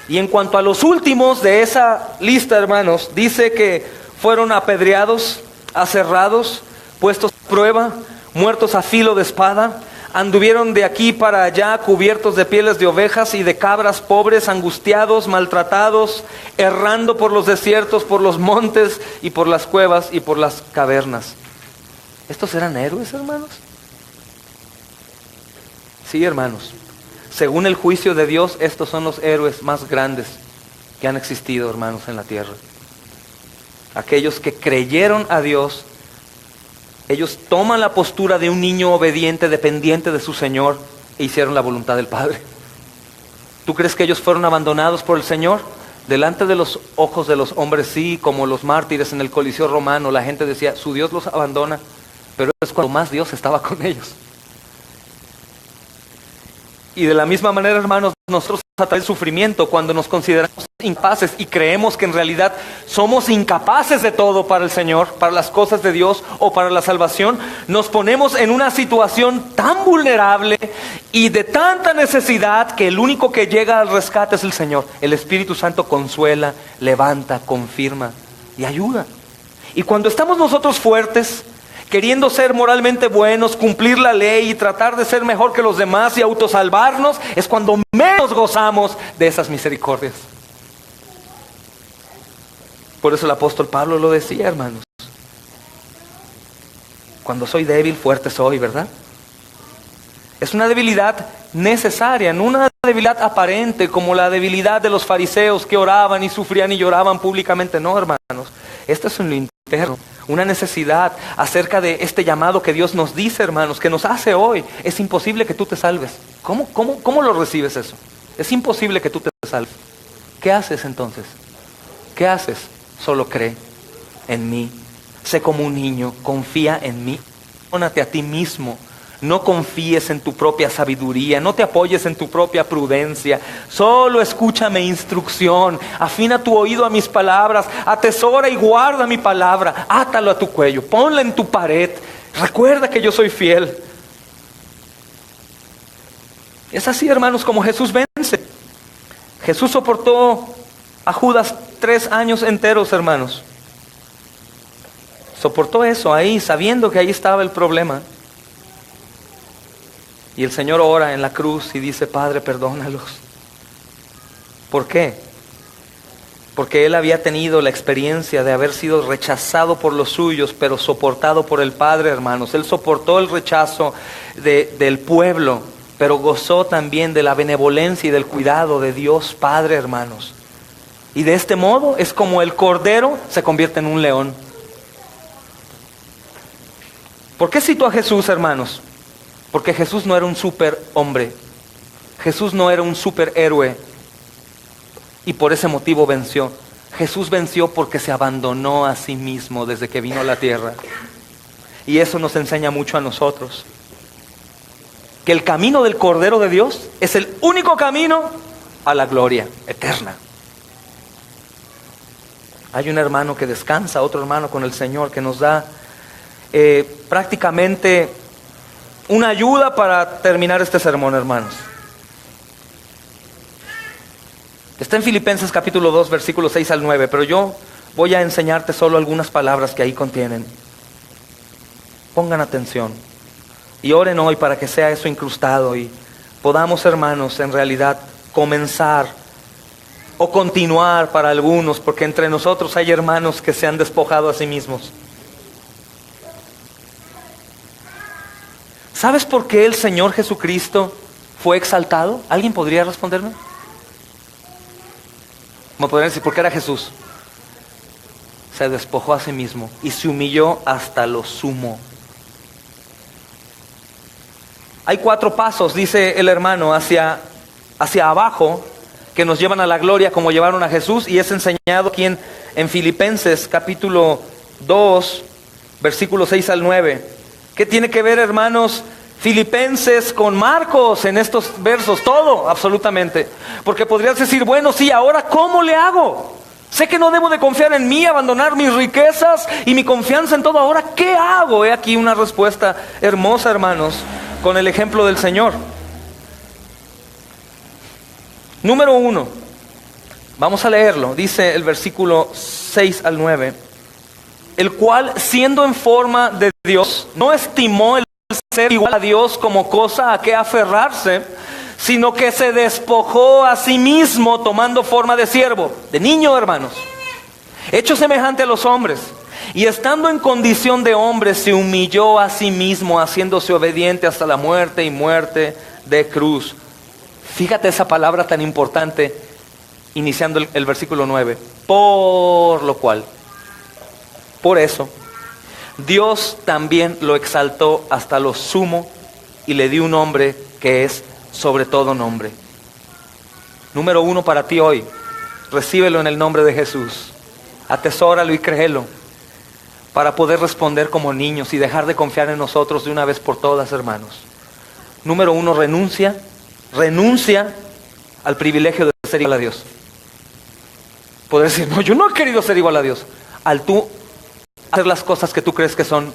Y en cuanto a los últimos de esa lista, hermanos, dice que fueron apedreados, aserrados, puestos a prueba, muertos a filo de espada, anduvieron de aquí para allá cubiertos de pieles de ovejas y de cabras, pobres, angustiados, maltratados, errando por los desiertos, por los montes y por las cuevas y por las cavernas. ¿Estos eran héroes, hermanos? Sí, hermanos. Según el juicio de Dios, estos son los héroes más grandes que han existido, hermanos, en la tierra. Aquellos que creyeron a Dios, ellos toman la postura de un niño obediente, dependiente de su Señor, e hicieron la voluntad del Padre. ¿Tú crees que ellos fueron abandonados por el Señor? Delante de los ojos de los hombres, sí, como los mártires en el Coliseo romano, la gente decía, su Dios los abandona, pero es cuando más Dios estaba con ellos. Y de la misma manera, hermanos, nosotros a través del sufrimiento, cuando nos consideramos incapaces y creemos que en realidad somos incapaces de todo para el Señor, para las cosas de Dios o para la salvación, nos ponemos en una situación tan vulnerable y de tanta necesidad que el único que llega al rescate es el Señor. El Espíritu Santo consuela, levanta, confirma y ayuda. Y cuando estamos nosotros fuertes, queriendo ser moralmente buenos, cumplir la ley y tratar de ser mejor que los demás y autosalvarnos, es cuando menos gozamos de esas misericordias. Por eso el apóstol Pablo lo decía, hermanos. Cuando soy débil, fuerte soy, ¿verdad? Es una debilidad necesaria, no una debilidad aparente como la debilidad de los fariseos que oraban y sufrían y lloraban públicamente. No, hermanos, esto es un interno, una necesidad acerca de este llamado que Dios nos dice, hermanos, que nos hace hoy. Es imposible que tú te salves. ¿Cómo lo recibes eso? Es imposible que tú te salves. ¿Qué haces entonces? ¿Qué haces? Solo cree en mí. Sé como un niño, confía en mí. Pónate a ti mismo. No confíes en tu propia sabiduría, no te apoyes en tu propia prudencia. Solo escucha mi instrucción, afina tu oído a mis palabras, atesora y guarda mi palabra, átalo a tu cuello, ponla en tu pared. Recuerda que yo soy fiel. Es así, hermanos, como Jesús vence. Jesús soportó a Judas 3 años enteros, hermanos. Soportó eso ahí, sabiendo que ahí estaba el problema. Y el Señor ora en la cruz y dice, Padre, perdónalos. ¿Por qué? Porque Él había tenido la experiencia de haber sido rechazado por los suyos, pero soportado por el Padre, hermanos. Él soportó el rechazo del pueblo, pero gozó también de la benevolencia y del cuidado de Dios Padre, hermanos. Y de este modo es como el cordero se convierte en un león. ¿Por qué cito a Jesús, hermanos? Porque Jesús no era un superhombre. Jesús no era un superhéroe. Y por ese motivo venció. Jesús venció porque se abandonó a sí mismo desde que vino a la tierra. Y eso nos enseña mucho a nosotros. Que el camino del Cordero de Dios es el único camino a la gloria eterna. Hay un hermano que descansa, otro hermano con el Señor que nos da prácticamente una ayuda para terminar este sermón, hermanos. Está en Filipenses capítulo 2, versículos 6 al 9, pero yo voy a enseñarte solo algunas palabras que ahí contienen. Pongan atención y oren hoy para que sea eso incrustado y podamos, hermanos, en realidad comenzar o continuar para algunos, porque entre nosotros hay hermanos que se han despojado a sí mismos. ¿Sabes por qué el Señor Jesucristo fue exaltado? ¿Alguien podría responderme? Me podrían decir, ¿por qué era Jesús? Se despojó a sí mismo y se humilló hasta lo sumo. Hay 4 pasos, dice el hermano, hacia abajo, que nos llevan a la gloria como llevaron a Jesús, y es enseñado aquí en Filipenses capítulo 2, versículos 6 al 9. ¿Qué tiene que ver, hermanos, Filipenses con Marcos en estos versos? Todo, absolutamente. Porque podrías decir, bueno, sí, ahora ¿cómo le hago? Sé que no debo de confiar en mí, abandonar mis riquezas y mi confianza en todo. Ahora, ¿qué hago? He aquí una respuesta hermosa, hermanos, con el ejemplo del Señor. Número 1, vamos a leerlo, dice el versículo 6 al 9. El cual, siendo en forma de Dios, no estimó el ser igual a Dios como cosa a que aferrarse, sino que se despojó a sí mismo tomando forma de siervo, de niño, hermanos, hecho semejante a los hombres, y estando en condición de hombre se humilló a sí mismo, haciéndose obediente hasta la muerte y muerte de cruz. Fíjate esa palabra tan importante, iniciando el versículo 9. Por lo cual, por eso, Dios también lo exaltó hasta lo sumo y le dio un nombre que es sobre todo nombre. Número 1 para ti hoy, recíbelo en el nombre de Jesús. Atesóralo y créelo para poder responder como niños y dejar de confiar en nosotros de una vez por todas, hermanos. Número 1, renuncia al privilegio de ser igual a Dios. Poder decir, no, yo no he querido ser igual a Dios. Al tú hacer las cosas que tú crees que son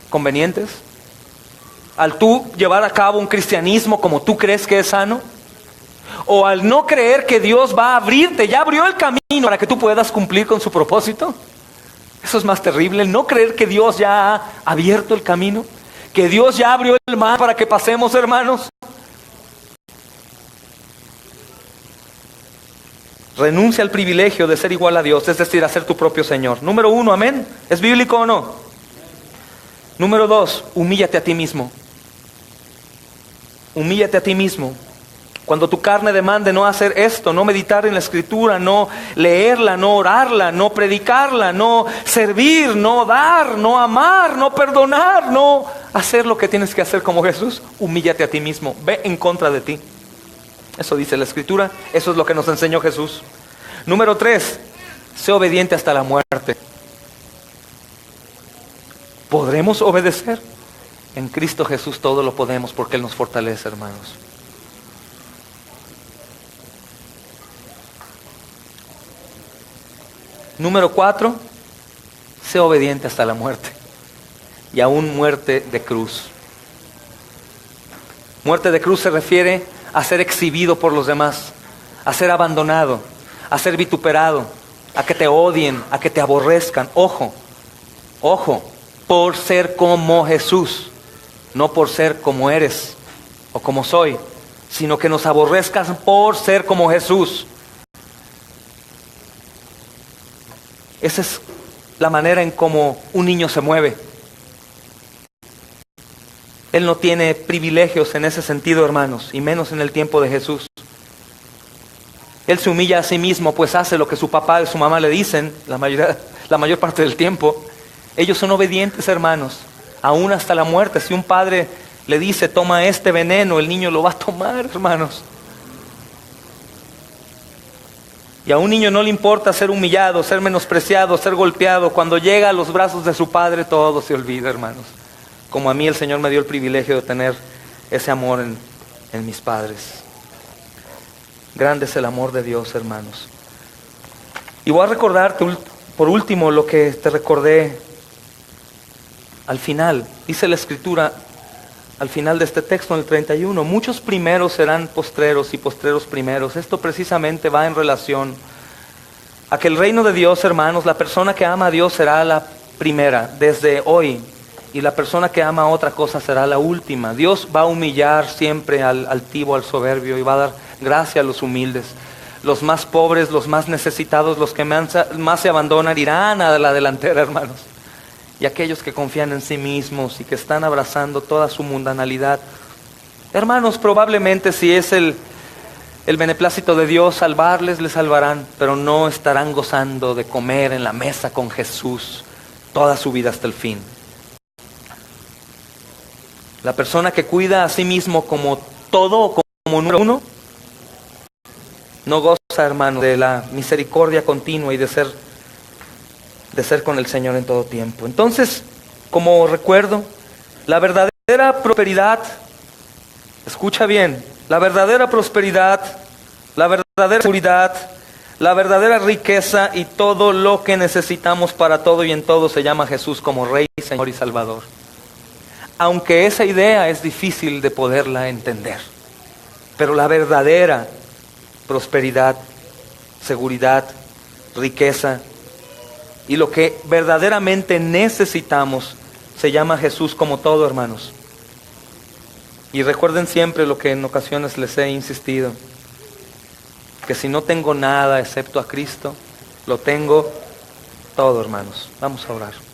convenientes, al tú llevar a cabo un cristianismo como tú crees que es sano, o al no creer que Dios va a abrirte, ya abrió el camino para que tú puedas cumplir con su propósito. Eso es más terrible, el no creer que Dios ya ha abierto el camino, que Dios ya abrió el mar para que pasemos, hermanos. Renuncia al privilegio de ser igual a Dios, es decir, a ser tu propio Señor. Número 1, amén. ¿Es bíblico o no? Número 2, humíllate a ti mismo. Humíllate a ti mismo. Cuando tu carne demande no hacer esto, no meditar en la Escritura, no leerla, no orarla, no predicarla, no servir, no dar, no amar, no perdonar, no hacer lo que tienes que hacer como Jesús, humíllate a ti mismo. Ve en contra de ti. Eso dice la Escritura, eso es lo que nos enseñó Jesús. Número 3, sé obediente hasta la muerte. ¿Podremos obedecer? En Cristo Jesús todo lo podemos porque Él nos fortalece, hermanos. Número 4, sé obediente hasta la muerte. Y aún muerte de cruz. Muerte de cruz se refiere a ser exhibido por los demás, a ser abandonado, a ser vituperado, a que te odien, a que te aborrezcan. Ojo, por ser como Jesús, no por ser como eres o como soy, sino que nos aborrezcan por ser como Jesús. Esa es la manera en cómo un niño se mueve. Él no tiene privilegios en ese sentido, hermanos, y menos en el tiempo de Jesús. Él se humilla a sí mismo, pues hace lo que su papá y su mamá le dicen la mayor parte del tiempo. Ellos son obedientes, hermanos, aún hasta la muerte. Si un padre le dice, toma este veneno, el niño lo va a tomar, hermanos. Y a un niño no le importa ser humillado, ser menospreciado, ser golpeado. Cuando llega a los brazos de su padre, todo se olvida, hermanos. Como a mí el Señor me dio el privilegio de tener ese amor en mis padres. Grande es el amor de Dios, hermanos. Y voy a recordarte por último lo que te recordé al final. Dice la Escritura al final de este texto, en el 31, muchos primeros serán postreros y postreros primeros. Esto precisamente va en relación a que el reino de Dios, hermanos, la persona que ama a Dios será la primera desde hoy. Y la persona que ama a otra cosa será la última. Dios va a humillar siempre al altivo, al soberbio, y va a dar gracia a los humildes. Los más pobres, los más necesitados, los que más se abandonan, irán a la delantera, hermanos. Y aquellos que confían en sí mismos y que están abrazando toda su mundanalidad, hermanos, probablemente si es el beneplácito de Dios salvarles, les salvarán, pero no estarán gozando de comer en la mesa con Jesús toda su vida hasta el fin. La persona que cuida a sí mismo como todo, como número 1, no goza, hermano, de la misericordia continua y de ser con el Señor en todo tiempo. Entonces, como recuerdo, la verdadera prosperidad, escucha bien, la verdadera prosperidad, la verdadera seguridad, la verdadera riqueza y todo lo que necesitamos para todo y en todo se llama Jesús como Rey, Señor y Salvador. Aunque esa idea es difícil de poderla entender, pero la verdadera prosperidad, seguridad, riqueza y lo que verdaderamente necesitamos se llama Jesús como todo, hermanos. Y recuerden siempre lo que en ocasiones les he insistido, que si no tengo nada excepto a Cristo, lo tengo todo, hermanos. Vamos a orar.